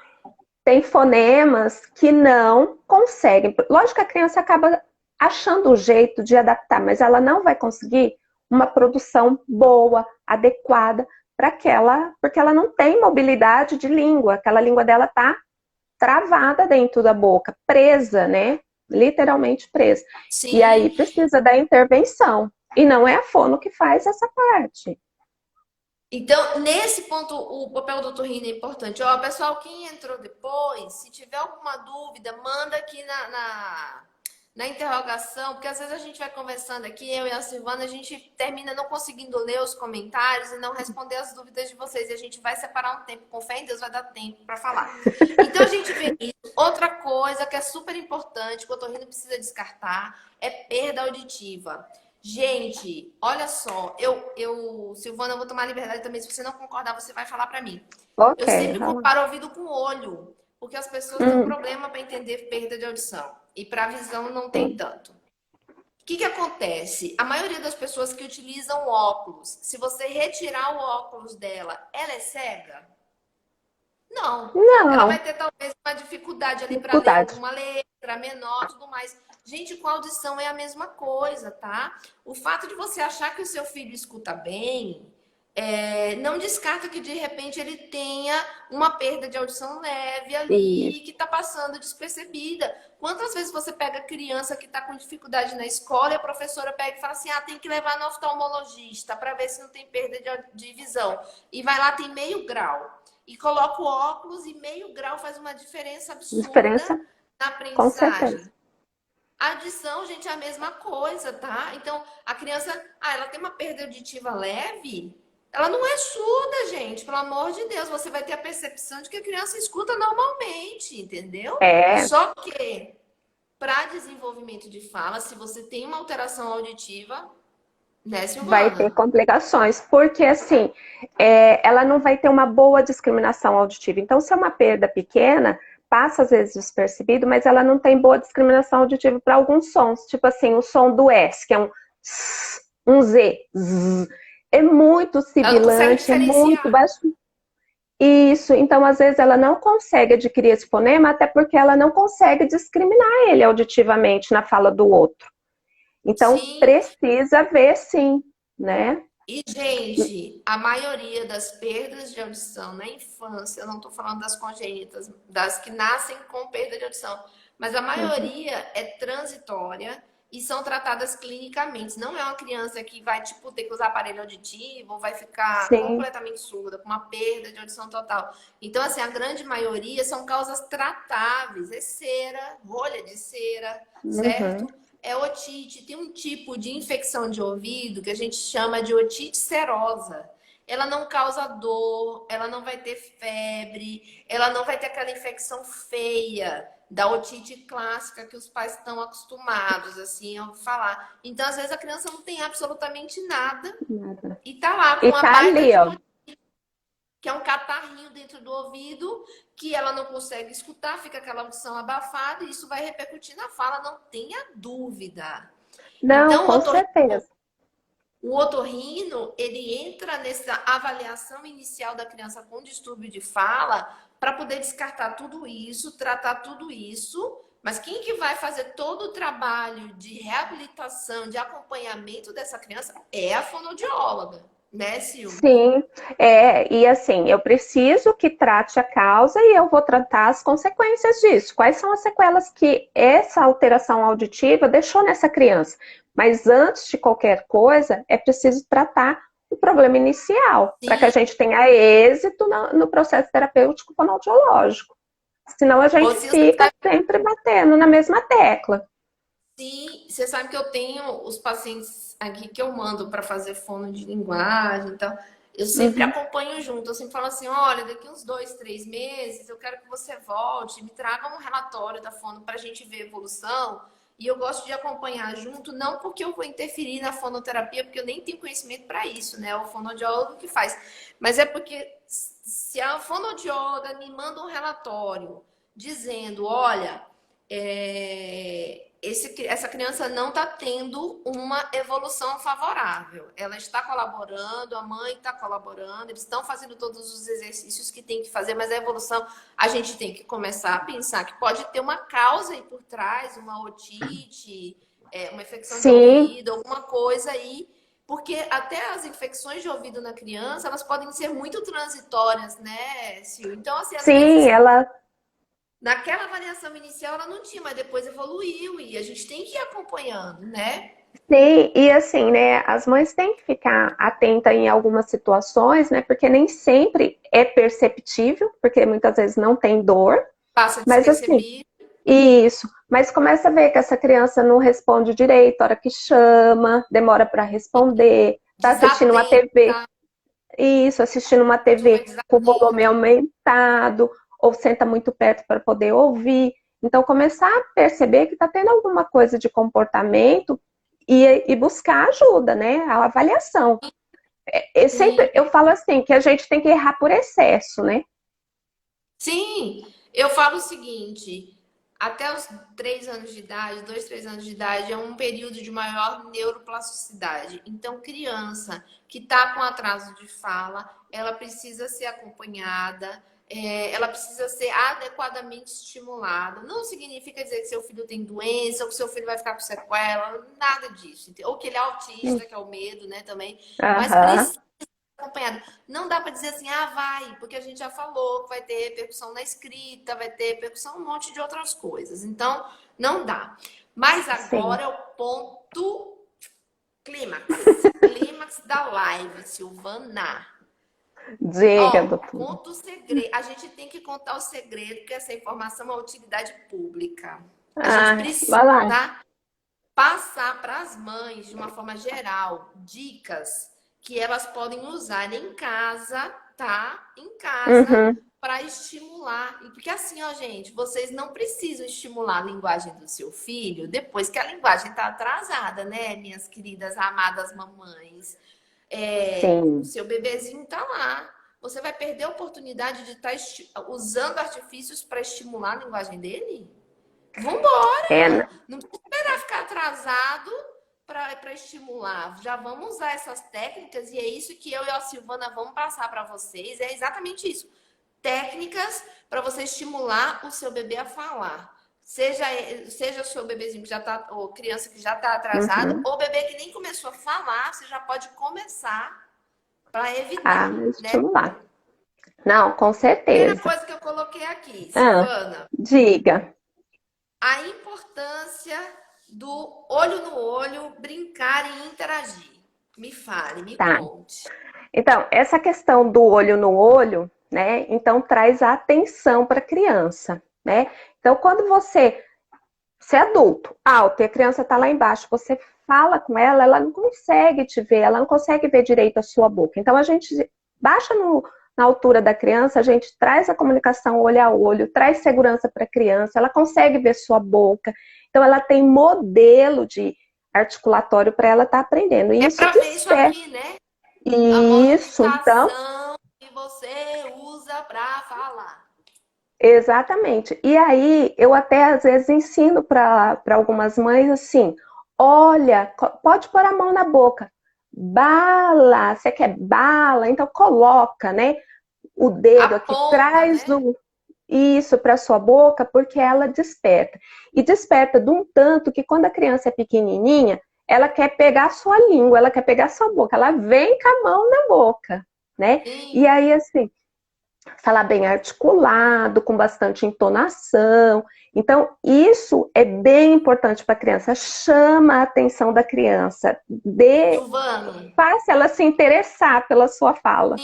tem fonemas que não conseguem. Lógico que a criança acaba achando um jeito de adaptar, mas ela não vai conseguir uma produção boa, adequada para aquela, porque ela não tem mobilidade de língua, aquela língua dela está travada dentro da boca, presa, né? Literalmente presa. E aí Sim. precisa da intervenção. E não é a fono que faz essa parte. Então, nesse ponto, o papel do otorrino é importante. Ó, pessoal, quem entrou depois, se tiver alguma dúvida, manda aqui na interrogação, porque às vezes a gente vai conversando aqui, eu e a Silvana, a gente termina não conseguindo ler os comentários e não responder as dúvidas de vocês. E a gente vai separar um tempo, com fé em Deus, vai dar tempo para falar. Então, a gente vê isso. Outra coisa que é super importante, que o otorrino precisa descartar, é perda auditiva. Gente, olha só, Silvana, eu vou tomar liberdade também. Se você não concordar, você vai falar para mim. Ok, Eu sempre vamos lá. comparo ouvido com olho, porque as pessoas têm um problema para entender perda de audição e para a visão não tem Sim. tanto. O que acontece? A maioria das pessoas que utilizam óculos, se você retirar o óculos dela, ela é cega? Não. Ela vai Não, ter talvez uma dificuldade ali para ler dificuldade. alguma letra menor, tudo mais. Gente, com audição é a mesma coisa, tá? O fato de você achar que o seu filho escuta bem, não descarta que de repente ele tenha uma perda de audição leve ali, Isso. que está passando despercebida. Quantas vezes você pega criança que está com dificuldade na escola e a professora pega e fala assim: ah, tem que levar no oftalmologista para ver se não tem perda de visão. E vai lá, tem meio grau. E coloca o óculos e meio grau faz uma diferença absurda Diferença, na com certeza. aprendizagem. A adição, gente, é a mesma coisa, tá? Então, a criança, ela tem uma perda auditiva leve, ela não é surda, gente, pelo amor de Deus. Você vai ter a percepção de que a criança escuta normalmente, entendeu? É, Só que, para desenvolvimento de fala, se você tem uma alteração auditiva, né, vai ter Silvana? complicações, porque assim, ela não vai ter uma boa discriminação auditiva. Então, se é uma perda pequena, passa às vezes despercebido, mas ela não tem boa discriminação auditiva para alguns sons, tipo assim, o som do S, que é um S, um Z, Z. É muito Ela não consegue sibilante, é muito diferenciar. baixo. Isso, então às vezes ela não consegue adquirir esse fonema, até porque ela não consegue discriminar ele auditivamente na fala do outro. Então Sim. precisa ver sim, né? E, gente, a maioria das perdas de audição na infância, eu não estou falando das congênitas, das que nascem com perda de audição, mas a Uhum. maioria é transitória e são tratadas clinicamente. Não é uma criança que vai, tipo, ter que usar aparelho auditivo ou vai ficar Sim, completamente surda, com uma perda de audição total. Então, assim, a grande maioria são causas tratáveis. É cera, rolha de cera, uhum. certo? É otite. Tem um tipo de infecção de ouvido que a gente chama de otite serosa. Ela não causa dor, ela não vai ter febre, ela não vai ter aquela infecção feia da otite clássica que os pais estão acostumados assim a falar. Então, às vezes a criança não tem absolutamente nada Nada. e tá lá com E uma tá baita ali, de ó. uma, que é um catarrinho dentro do ouvido, que ela não consegue escutar, fica aquela audição abafada e isso vai repercutir na fala, não tenha dúvida. Não, Então, com certeza. o otorrino, ele entra nessa avaliação inicial da criança com distúrbio de fala para poder descartar tudo isso, tratar tudo isso. Mas quem que vai fazer todo o trabalho de reabilitação, de acompanhamento dessa criança é a fonoaudióloga, né, Sil? Sim, e assim, eu preciso que trate a causa e eu vou tratar as consequências disso. Quais são as sequelas que essa alteração auditiva deixou nessa criança? Mas antes de qualquer coisa, é preciso tratar o problema inicial, para que a Sim, gente tenha êxito no processo terapêutico fonoaudiológico. Senão a gente você fica sempre batendo na mesma tecla. sim, você sabe que eu tenho os pacientes aqui que eu mando para fazer fono de linguagem, então eu sempre Uhum. acompanho junto. Eu sempre falo assim: olha, daqui uns 2, 3 meses eu quero que você volte, me traga um relatório da fono para a gente ver a evolução. E eu gosto de acompanhar junto, não porque eu vou interferir na fonoterapia, porque eu nem tenho conhecimento para isso, né? É o fonoaudiólogo que faz. Mas é porque se a fonoaudióloga me manda um relatório dizendo: olha, essa criança não está tendo uma evolução favorável. Ela está colaborando, a mãe está colaborando, eles estão fazendo todos os exercícios que tem que fazer, mas a evolução, a gente tem que começar a pensar que pode ter uma causa aí por trás, uma otite, uma infecção de Sim, ouvido, alguma coisa aí, porque até as infecções de ouvido na criança, elas podem ser muito transitórias, né, Sil? Então, assim, às sim, vezes ela naquela avaliação inicial ela não tinha, mas depois evoluiu e a gente tem que ir acompanhando, né? sim, e assim, né, as mães têm que ficar atenta em algumas situações, né, porque nem sempre é perceptível, porque muitas vezes não tem dor, Passa mas assim, despercebido. isso, mas começa a ver que essa criança não responde direito a hora que chama, demora para responder, tá assistindo uma TV, Desatenta, isso, assistindo uma super TV com volume desatenta. aumentado, ou senta muito perto para poder ouvir. Então, começar a perceber que está tendo alguma coisa de comportamento e buscar ajuda, né? A avaliação. Sim, Sempre eu falo assim, que a gente tem que errar por excesso, né? sim. Eu falo o seguinte, até os 3 anos de idade, 2, 3 anos de idade, é um período de maior neuroplasticidade. Então, criança que está com atraso de fala, ela precisa ser acompanhada, ela precisa ser adequadamente estimulada. Não significa dizer que seu filho tem doença, ou que seu filho vai ficar com sequela, nada disso. Ou que ele é autista, que é o medo, né, também. Mas Aham, precisa acompanhado. Não dá para dizer assim, ah, vai, porque a gente já falou que vai ter repercussão na escrita, vai ter repercussão um monte de outras coisas. Então, não dá. Mas sim. agora é o ponto clímax. Clímax da live, Silvana. Diga, Ó, doutora. conta o segredo. A gente tem que contar o segredo, porque essa informação é uma utilidade pública. A gente Ah, precisa vai lá. passar para as mães, de uma forma geral, dicas que elas podem usar em casa, tá? Em casa, Uhum, para estimular. E porque assim, ó, gente, vocês não precisam estimular a linguagem do seu filho depois que a linguagem está atrasada, né, minhas queridas amadas mamães? O sim. seu bebezinho tá lá. Você vai perder a oportunidade de estar usando artifícios para estimular a linguagem dele? É, Vambora! Não precisa esperar ficar atrasado para estimular. Já vamos usar essas técnicas e é isso que eu e a Silvana vamos passar para vocês. É exatamente isso. Técnicas para você estimular o seu bebê a falar. Seja o seu bebezinho que já tá, ou criança que já está atrasado, uhum. ou bebê que nem começou a falar, você já pode começar para Ah, evitar, né? estimular. Não, com Primeira certeza. coisa que eu coloquei aqui, Ah, Silvana, diga. a importância do olho no olho, brincar e interagir. Me fale, me Tá. conte. Então, essa questão do olho no olho, né? Então traz a atenção para a criança, né? Então, quando você é adulto, alto, e a criança está lá embaixo, você fala com ela, ela não consegue te ver, ela não consegue ver direito a sua boca. Então, a gente baixa na altura da criança, a gente traz a comunicação olho a olho, traz segurança para a criança, ela consegue ver sua boca. Então, ela tem modelo de articulatório para ela estar aprendendo. E É isso para ver isso desperta. aqui, né? A Isso, então, movimentação que você usa para falar. exatamente. E aí, eu até às vezes ensino para algumas mães assim: olha, pode pôr a mão na boca. Bala, você quer bala? Então coloca, né, o dedo aqui, Aponta, traz né? isso para sua boca, porque ela desperta. E desperta de um tanto que quando a criança é pequenininha, ela quer pegar a sua língua, ela quer pegar a sua boca, ela vem com a mão na boca, né? Sim. E aí, assim, falar bem articulado, com bastante entonação. Então, isso é bem importante para a criança. Chama a atenção da criança, Silvana, faça ela se interessar pela sua fala.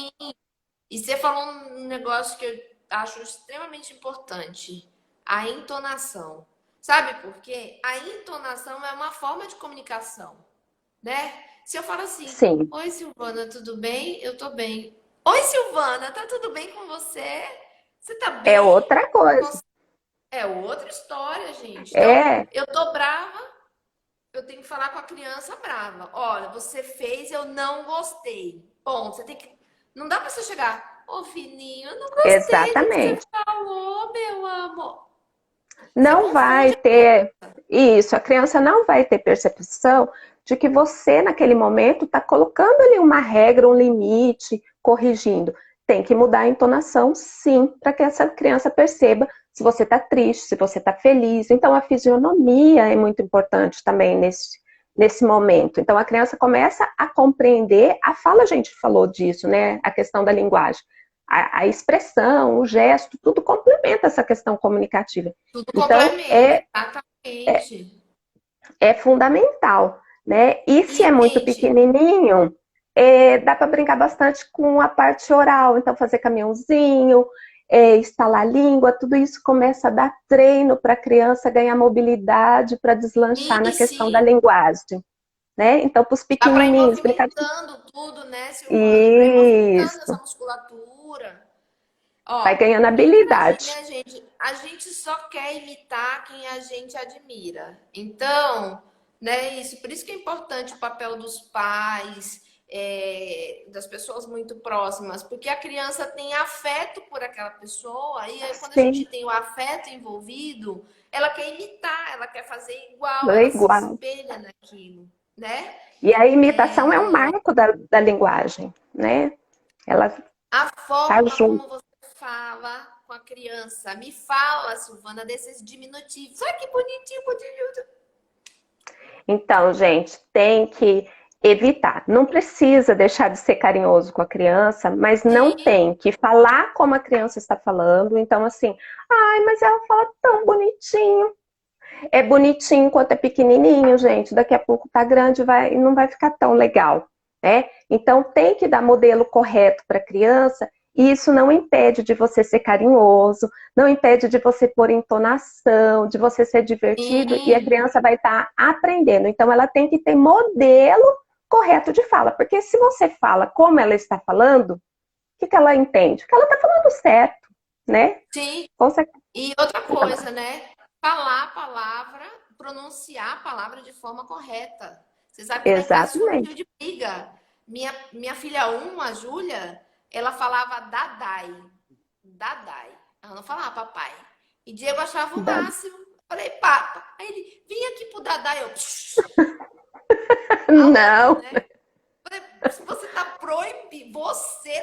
e você falou um negócio que eu acho extremamente importante: a entonação. Sabe por quê? A entonação é uma forma de comunicação, né? Se eu falo assim, Sim, oi Silvana, tudo bem? Eu tô bem. Oi Silvana, tá tudo bem com você? Você tá é bem? outra coisa. É outra história, gente. Então, É, eu tô brava, eu tenho que falar com a criança brava. Olha, você fez, eu não gostei. Bom, você tem que. Não dá pra você chegar, ô filhinho, eu não gostei do que você exatamente. falou, meu amor. Você Não vai confunde. ter isso, a criança não vai ter percepção de que você, naquele momento, está colocando ali uma regra, um limite, corrigindo. Tem que mudar a entonação, sim, para que essa criança perceba se você está triste, se você está feliz. Então, a fisionomia é muito importante também nesse momento. Então, a criança começa a compreender, a fala, a gente falou disso, né? A questão da linguagem. A expressão, o gesto, tudo complementa essa questão comunicativa. Tudo Então, complementa, exatamente. é fundamental, né? E se E, é muito gente, pequenininho, dá para brincar bastante com a parte oral. Então, fazer caminhãozinho, estalar a língua, tudo isso começa a dar treino para a criança ganhar mobilidade para deslanchar na e questão da sim, linguagem, né? Então, para os dá para ir pequenininhos, brincar de... movimentando tudo, né, Silvana? Para ir movimentando essa Isso, musculatura. vai Ó, ganhando porque habilidade. imagine a gente só quer imitar quem a gente admira. Então, né, isso, por isso que é importante o papel dos pais, das pessoas muito próximas, porque a criança tem afeto por aquela pessoa, e aí quando a gente Sim, tem o afeto envolvido, ela quer imitar, ela quer fazer igual, é ela se igual. espelha naquilo, né? E a imitação é um marco da linguagem, né? Ela A tá forma junto. como você fala com a criança. Me fala, Silvana, desses diminutivos. Ai, que bonitinho, bonitinho. Então, gente, tem que evitar. Não precisa deixar de ser carinhoso com a criança, mas não Sim, tem que falar como a criança está falando. Então, assim, ai, mas ela fala tão bonitinho. É bonitinho enquanto é pequenininho, gente. Daqui a pouco tá grande e não vai ficar tão legal, né? Então, tem que dar modelo correto para a criança. E isso não impede de você ser carinhoso, não impede de você pôr entonação, de você ser divertido, e a sim, criança vai estar aprendendo. Então, ela tem que ter modelo correto de fala, porque se você fala como ela está falando, o que ela entende? Que ela está falando certo, né? sim. Com certeza. E outra Então, coisa, né? Falar a palavra, pronunciar a palavra de forma correta. Você sabe que lá em casa isso foi motivo exatamente. de briga. Minha filha a Júlia, ela falava dadai. Dadai. Ela não falava papai. E Diego achava o máximo. Eu falei, papa. Aí ele, vim aqui pro dadai. Eu, falando, Não, né? Você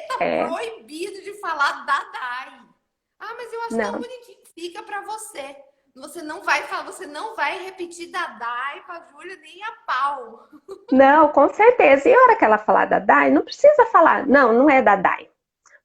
tá é, proibido de falar dadai. Ah, mas eu acho tão não. bonitinho. Fica pra você. Você não vai falar, você não vai repetir dadai pra Júlia nem a pau. Não, com certeza. E a hora que ela falar Dadai, não precisa falar, não, não é Dadai.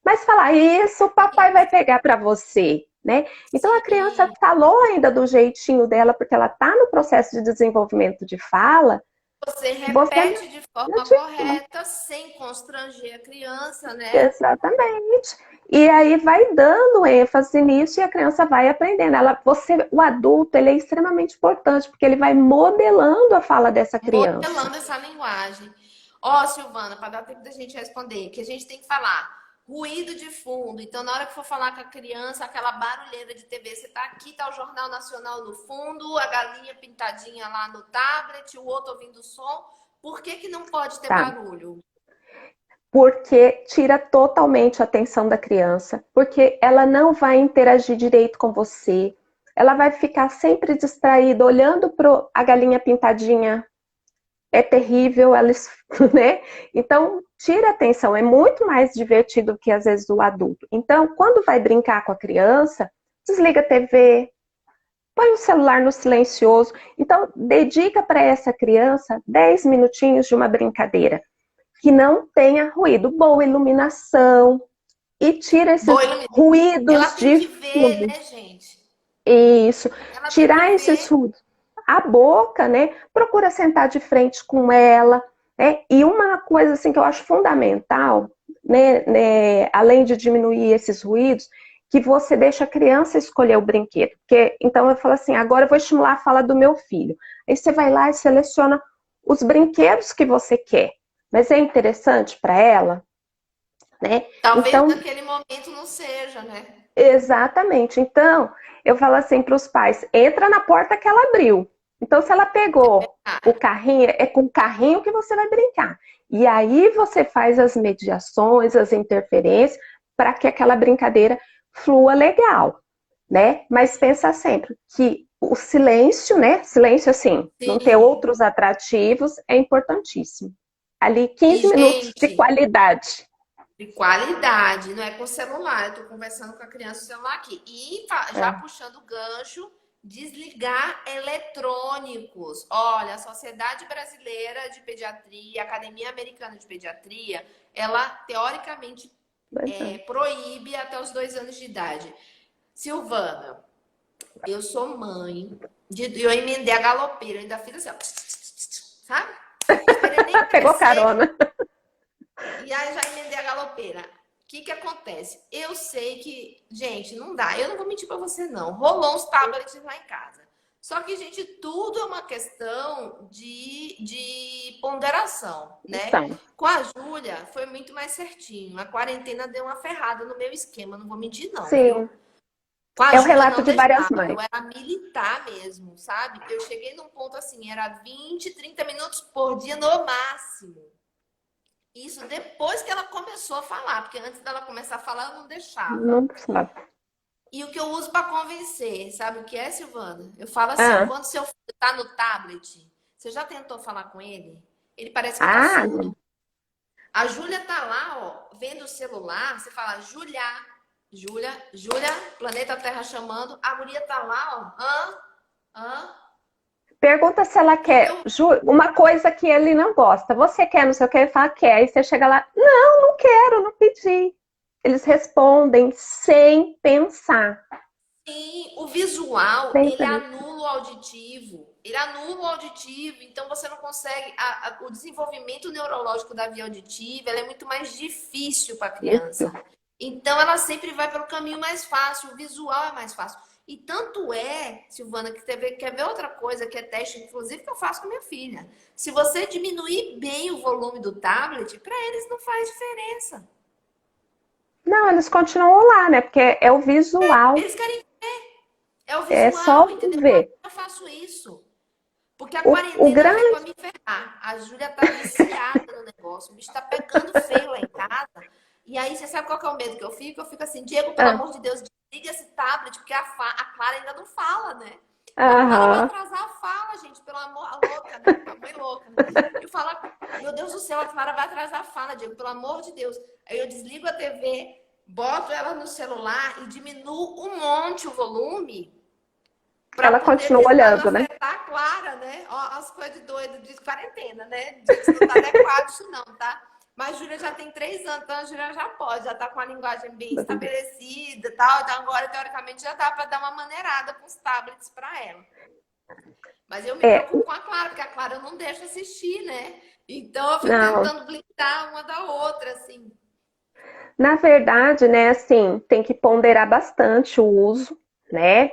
Mas falar isso, o papai vai pegar para você, né? Então a criança Sim, falou ainda do jeitinho dela, porque ela está no processo de desenvolvimento de fala, você você repete de não forma te... correta, sem constranger a criança, né? Exatamente. E aí vai dando ênfase nisso e a criança vai aprendendo. O adulto, ele é extremamente importante, porque ele vai modelando a fala dessa criança. Modelando essa linguagem. Ó, Silvana, para dar tempo da gente responder, que a gente tem que falar ruído de fundo. Então, na hora que for falar com a criança, aquela barulheira de TV, você tá aqui, tá o Jornal Nacional no fundo, a galinha pintadinha lá no tablet, o outro ouvindo o som. Por que que não pode ter Tá? barulho? Porque tira totalmente a atenção da criança, porque ela não vai interagir direito com você, ela vai ficar sempre distraída, olhando para a galinha pintadinha, é terrível, ela, né? Então, tira a atenção, é muito mais divertido que às vezes o adulto. Então, quando vai brincar com a criança, desliga a TV, põe o celular no silencioso. Então, dedica para essa criança 10 minutinhos de uma brincadeira que não tenha ruído, boa iluminação e tira esses Boa iluminação. Ela ruídos tem de que ver, fundo. né, gente? Isso, Ela tem que tirar esses ver. ruídos. A boca, né? Procura sentar de frente com ela, né? E uma coisa assim que eu acho fundamental, né, além de diminuir esses ruídos, que você deixa a criança escolher o brinquedo. Porque, então eu falo assim, agora eu vou estimular a fala do meu filho. Aí você vai lá e seleciona os brinquedos que você quer. Mas é interessante para ela, né? Talvez Então, naquele momento não seja, né? exatamente. Então, eu falo assim para os pais: entra na porta que ela abriu. Então, se ela pegou o Ah, carrinho, é com o carrinho que você vai brincar. E aí você faz as mediações, as interferências, para que aquela brincadeira flua legal. né? Mas pensa sempre que o silêncio, né? Silêncio assim, não ter Sim. outros atrativos é importantíssimo. Ali, E, 15 minutos de gente, qualidade. de qualidade, não é com celular. Eu tô conversando com a criança o celular aqui. E já É, puxando o gancho, desligar eletrônicos. Olha, a Sociedade Brasileira de Pediatria, a Academia Americana de Pediatria, ela teoricamente pois é. proíbe até os 2 anos de idade. Silvana, eu sou mãe, eu emendei a galopeira, eu ainda fiz assim, ó, sabe? Esperei nem Pegou crescer. carona. E aí já emendei a galopeira. O que que acontece? Eu sei que, gente, não dá. Eu não vou mentir pra você, não. Rolou uns tablets lá em casa. Só que, gente, tudo é uma questão de ponderação, né? Então, Com a Júlia, foi muito mais certinho. A quarentena deu uma ferrada no meu esquema, não vou mentir, não, sim, viu? Com a é o Júlia relato não de várias deixava. mães. Eu era militar mesmo, sabe? Eu cheguei num ponto assim, era 20, 30 minutos por dia no máximo. Isso depois que ela começou a falar, porque antes dela começar a falar, eu não deixava. Não sabe. E o que eu uso para convencer, sabe o que é, Silvana? Eu falo assim: Ah, quando seu filho tá no tablet, você já tentou falar com ele? Ele parece que tá ah, surdo. A Júlia tá lá, ó, vendo o celular, você fala, Júlia, Júlia, Júlia, planeta Terra chamando, a guria tá lá, ó, hã? pergunta se ela E o que quer eu uma coisa que ele não gosta. Você quer, não sei o que, ele fala quer. Aí você chega lá, não, não quero, não pedi. Eles respondem sem pensar. Sim, o visual, Sem ele pensar. anula o auditivo. Ele anula o auditivo, então você não consegue. O desenvolvimento neurológico da via auditiva ela é muito mais difícil para a Isso. criança. Então ela sempre vai pelo caminho mais fácil, o visual é mais fácil. E tanto é, Silvana, que quer ver outra coisa que é teste, inclusive, que eu faço com minha filha. Se você diminuir bem o volume do tablet, para eles não faz diferença. Não, eles continuam lá, né? Porque é o visual, Eles querem, é o é visual, só entendeu? ver. Eu faço isso. Porque a O quarentena veio grande. pra me ferrar. A Júlia tá viciada no negócio. O bicho tá pegando feio lá em casa. E aí, você sabe qual que é o medo que eu fico? Eu fico assim, Diego, pelo Ah, amor de Deus, desliga esse tablet, porque a Clara ainda não fala, né? A Clara vai aham. atrasar a fala, gente, pelo amor, a louca, né? A mãe louca, né? Eu falo, meu Deus do céu, a Clara vai atrasar a fala, Diego, pelo amor de Deus. Aí eu desligo a TV, boto ela no celular e diminuo um monte o volume para Ela poder continua tentar não olhando, né? afetar a Clara, né? Ó, as coisas de doido de quarentena, né? Diz que não tá adequado isso não, tá? Mas a Júlia já tem 3 anos, então a Júlia já pode, já tá com a linguagem bem estabelecida e tal. Então agora, teoricamente, já dá para dar uma maneirada com os tablets para ela. Mas eu me É, preocupo com a Clara, porque a Clara não deixa assistir, né? Então eu fico não. tentando blindar uma da outra, assim. Na verdade, né, assim, tem que ponderar bastante o uso, né?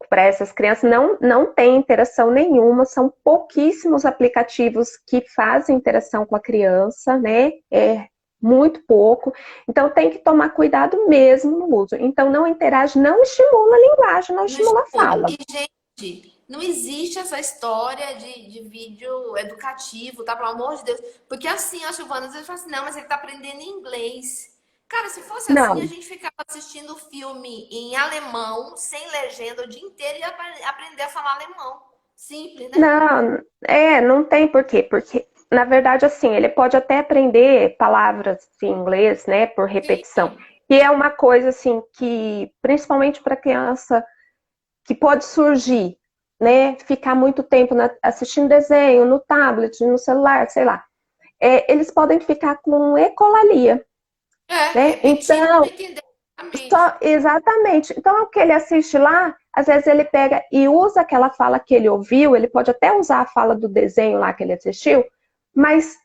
Para essas crianças não tem interação nenhuma, são pouquíssimos aplicativos que fazem interação com a criança, né? É muito pouco. Então tem que tomar cuidado mesmo no uso. Então não interage, não estimula a linguagem, não Não estimula a estimula. fala. E, gente, não existe essa história de vídeo educativo, tá? Pelo amor de Deus. Porque assim, a Silvana, às vezes fala assim, não, mas ele tá aprendendo inglês. Cara, se fosse assim, a Não, gente ficava assistindo filme em alemão, sem legenda, o dia inteiro e ia aprender a falar alemão. Simples, né? não tem porquê, porque na verdade assim, ele pode até aprender palavras em inglês, né, por repetição. Sim. E é uma coisa assim que, principalmente para criança, que pode surgir, né, ficar muito tempo assistindo desenho no tablet, no celular, sei lá. Eles podem ficar com ecolalia, né? Repetindo, não Então, entender exatamente. só exatamente. Então, o que ele assiste lá, às vezes ele pega e usa aquela fala que ele ouviu, ele pode até usar a fala do desenho lá que ele assistiu, mas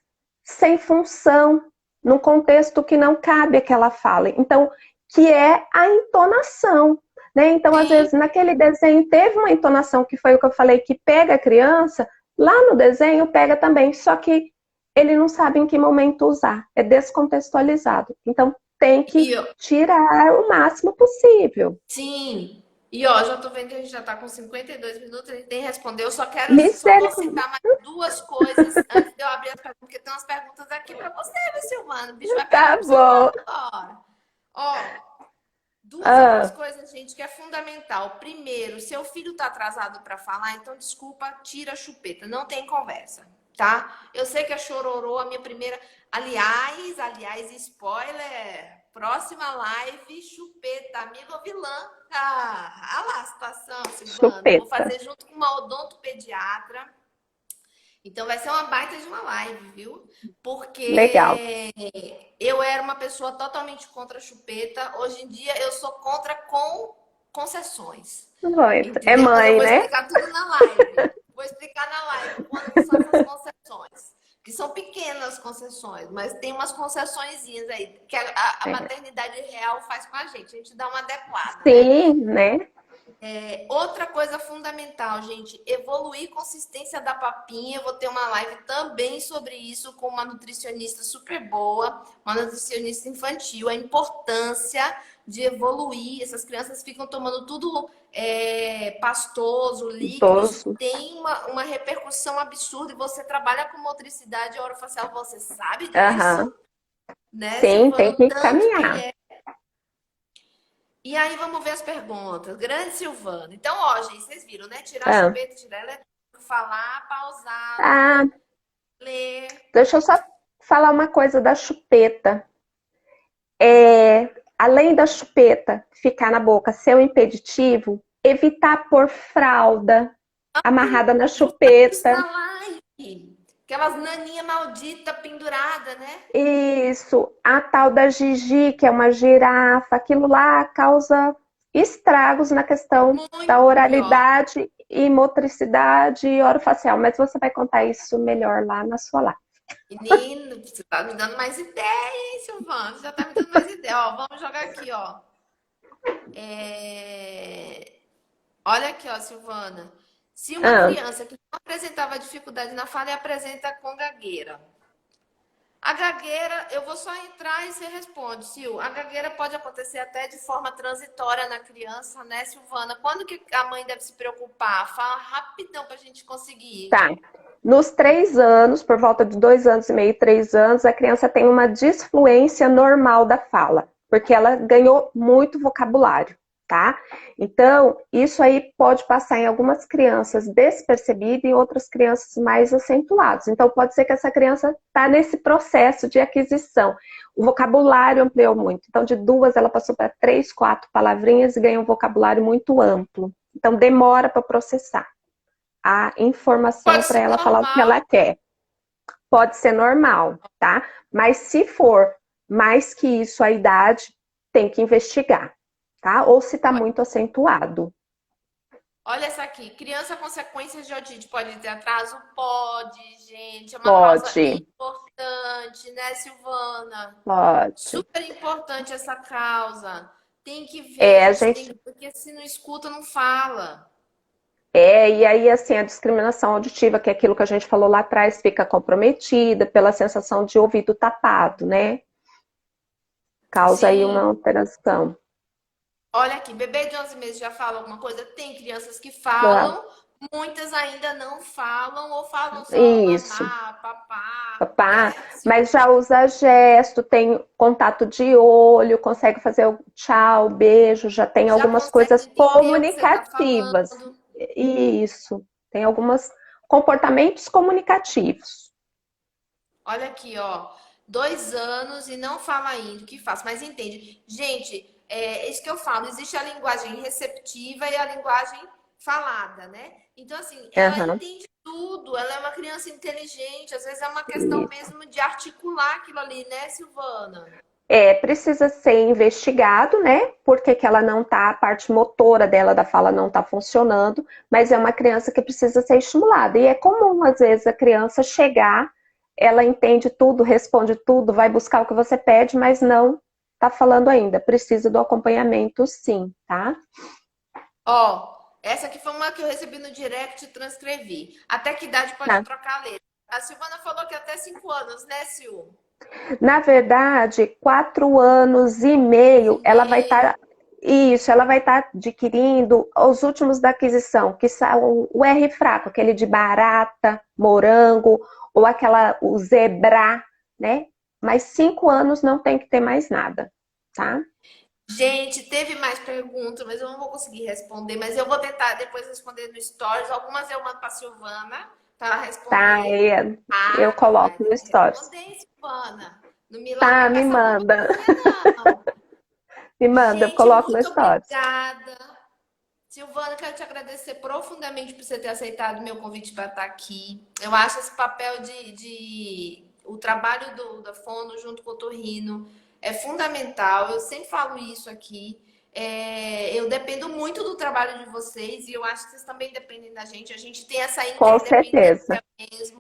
sem função, num contexto que não cabe aquela fala. Então, que é a entonação, né? Então, às Sim. vezes, naquele desenho teve uma entonação que foi o que eu falei, que pega a criança, lá no desenho pega também, só que ele não sabe em que momento usar, é descontextualizado. Então, tem que E, tirar o máximo possível. sim. E ó, já tô vendo que a gente já tá com 52 minutos, a gente nem respondeu. Eu só vou Misericórdia. citar mais duas coisas antes de eu abrir as perguntas, porque tem umas perguntas aqui para você, viu, Silvana? O bicho vai pegar Tá pro seu lado bom. agora. Ó, Ah, Duas coisas, gente, que é fundamental. Primeiro, seu filho tá atrasado para falar, então desculpa, tira a chupeta, não tem conversa, tá? Eu sei que a chororô, a minha primeira. Aliás, spoiler. Próxima live, chupeta, amigo ou vilã. Ah, olha lá a situação, Silvana. Vou chupeta. fazer junto com uma odontopediatra. Então vai ser uma baita de uma live, viu? Legal. Porque eu era uma pessoa totalmente contra a chupeta. Hoje em dia eu sou contra com concessões. Muito. É Entendeu? Mas eu mãe, vou né? explicar tudo na live. Vou explicar na live quando que são essas concessões. Que são pequenas concessões, mas tem umas concessõezinhas aí que a É. maternidade real faz com a gente. A gente dá uma adequada, né? Sim, né? Outra coisa fundamental, gente, evoluir consistência da papinha. Eu vou ter uma live também sobre isso com uma nutricionista super boa, uma nutricionista infantil, a importância de evoluir. Essas crianças ficam tomando tudo pastoso, líquido, isso Idoso. tem uma repercussão absurda. E você trabalha com motricidade orofacial, você sabe Aham. disso, né, Sim, Silvana? tem O que tanto que encaminhar. e aí, vamos ver as perguntas. Grande Silvana. Então, ó, gente, vocês viram, né? Tirar Ah, chupeta, tirar eletrônico, falar pausado, ah, ler. deixa eu só falar uma coisa da chupeta. Além da chupeta ficar na boca ser um impeditivo, evitar pôr fralda amarrada na Isso na chupeta. live. Aquelas naninha maldita pendurada, né? Isso, a tal da Gigi, que é uma girafa, aquilo lá causa estragos na questão da Muito pior. oralidade e motricidade orofacial, mas você vai contar isso melhor lá na sua live. Menino, você tá me dando mais ideia, hein, Silvana? Você já tá me dando mais ideia. Ó, vamos jogar aqui, ó. É, olha aqui, ó, Silvana. Se uma Ah, criança que não apresentava dificuldade na fala e apresenta com gagueira, a gagueira, eu vou só entrar e você responde, Sil. A gagueira pode acontecer até de forma transitória na criança, né, Silvana? Quando que a mãe deve se preocupar? Fala rapidão pra gente conseguir. tá. Nos 3 anos, por volta de 2 anos e meio, 3 anos, a criança tem uma disfluência normal da fala, porque ela ganhou muito vocabulário, tá? Então, isso aí pode passar em algumas crianças despercebido e em outras crianças mais acentuados. Então, pode ser que essa criança está nesse processo de aquisição. O vocabulário ampliou muito. Então, de 2, ela passou para 3, 4 palavrinhas e ganhou um vocabulário muito amplo. Então, demora para processar a informação Pode para ser ela falar o que ela normal. quer. Pode ser normal, tá? Mas se for mais que isso a idade, tem que investigar, tá? Ou se está muito acentuado. Olha essa aqui. Criança com sequências de otite pode ter atraso? Pode, gente. É uma causa Pode, importante, né, Silvana? pode. Super importante essa causa. Tem que ver, A gente, gente porque se não escuta, não fala. e aí assim, a discriminação auditiva, que é aquilo que a gente falou lá atrás, fica comprometida pela sensação de ouvido tapado, né? Causa aí uma Sim. alteração. Olha aqui, bebê de 11 meses já fala alguma coisa? Tem crianças que Ah, falam, muitas ainda não falam ou falam só isso. mamá, papá, Pá, né? mas já usa gesto, tem contato de olho, consegue fazer o tchau, beijo, já tem Já algumas consegue coisas entender o que você está comunicativas. falando. Isso, tem alguns comportamentos comunicativos. Olha aqui, ó. 2 anos e não fala ainda o que faz, mas entende. Gente, é isso que eu falo. Existe a linguagem receptiva e a linguagem falada, né? Então, assim, ela Aham, entende tudo. Ela é uma criança inteligente. Às vezes é uma questão isso. mesmo de articular aquilo ali, né, Silvana? Precisa ser investigado, né? Por que que ela não tá, a parte motora dela da fala não tá funcionando, mas é uma criança que precisa ser estimulada. E é comum, às vezes, a criança chegar, ela entende tudo, responde tudo, vai buscar o que você pede, mas não tá falando ainda. Precisa do acompanhamento, sim, tá? Ó, essa aqui foi uma que eu recebi no direct e transcrevi. Até que idade pode Tá. trocar a letra? A Silvana falou que até 5 anos, né, Sil? Na verdade, 4 anos e meio, E ela vai estar. meio. Isso, ela vai estar adquirindo os últimos da aquisição, que são o R fraco, aquele de barata, morango, ou o zebra, né? Mas 5 anos não tem que ter mais nada, tá? Gente, teve mais perguntas, mas eu não vou conseguir responder. Mas eu vou tentar depois responder no Stories. Algumas eu mando para Silvana para ela Tá, responder. eu Ah, coloco mas no eu stories. responder, Silvana. Não me larga Tá, com me essa manda. bobaginha, não. Me manda, eu Gente, coloco no muito stories. obrigada. Silvana, quero te agradecer profundamente por você ter aceitado o meu convite para estar aqui. Eu acho esse papel o trabalho da Fono junto com o Torrino é fundamental. Eu sempre falo isso aqui. Eu dependo muito do trabalho de vocês e eu acho que vocês também dependem da gente. A gente tem essa Com certeza. interdependência mesmo.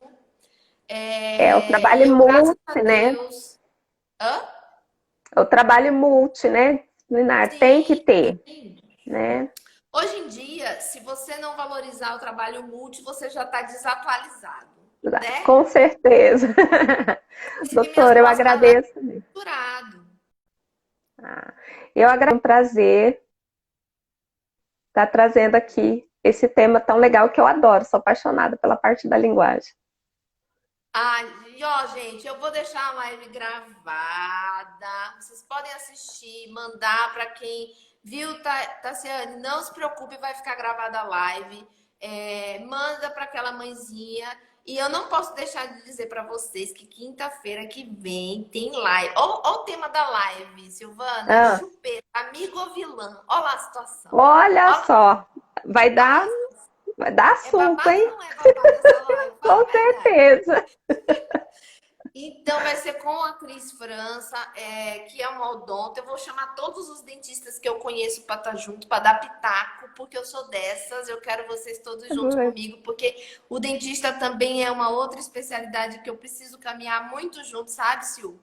É o E trabalho eu, graças a multi, né? Deus. Hã? O trabalho multi, né? Disciplinar, tem que Sim, ter, sim. né? Hoje em dia, se você não valorizar o trabalho multi, você já está desatualizado, né? Com certeza. Inclusive, minhas Doutora, eu pós-graduações agradeço. são misturado. Ah, eu agradeço, é um prazer estar trazendo aqui esse tema tão legal que eu adoro, sou apaixonada pela parte da linguagem. Ah, e ó, gente, eu vou deixar a live gravada. Vocês podem assistir, mandar para quem viu, Tassiane, não se preocupe, vai ficar gravada a live. Manda para aquela mãezinha. E eu não posso deixar de dizer para vocês que quinta-feira que vem tem live. Olha o tema da live, Silvana. Ah, Chupeta, amigo ou vilã? Olha lá a situação. olha Olha só, vai lá dar, a situação. vai dar É assunto, babado ou hein? não é babado essa live? Fala a Com verdade. certeza. Então, vai ser com a Cris França, que é uma odonto. Eu vou chamar todos os dentistas que eu conheço para estar junto, para dar pitaco, porque eu sou dessas. Eu quero vocês todos juntos comigo, porque o dentista também é uma outra especialidade que eu preciso caminhar muito junto, sabe, Sil?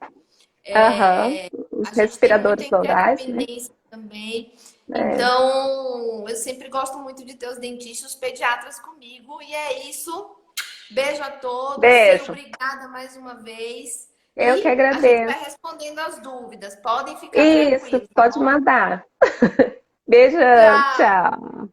Aham, os A gente tem muita respiradores orais, né? interdependência também. É. Então, eu sempre gosto muito de ter os dentistas, os pediatras comigo. E é isso. Beijo a todos, Sil, Beijo. obrigada mais uma vez. Eu que E a gente vai agradeço. respondendo as dúvidas. Podem ficar Isso, tranquilos, tá pode bom? mandar. Beijão, Tchau! tchau.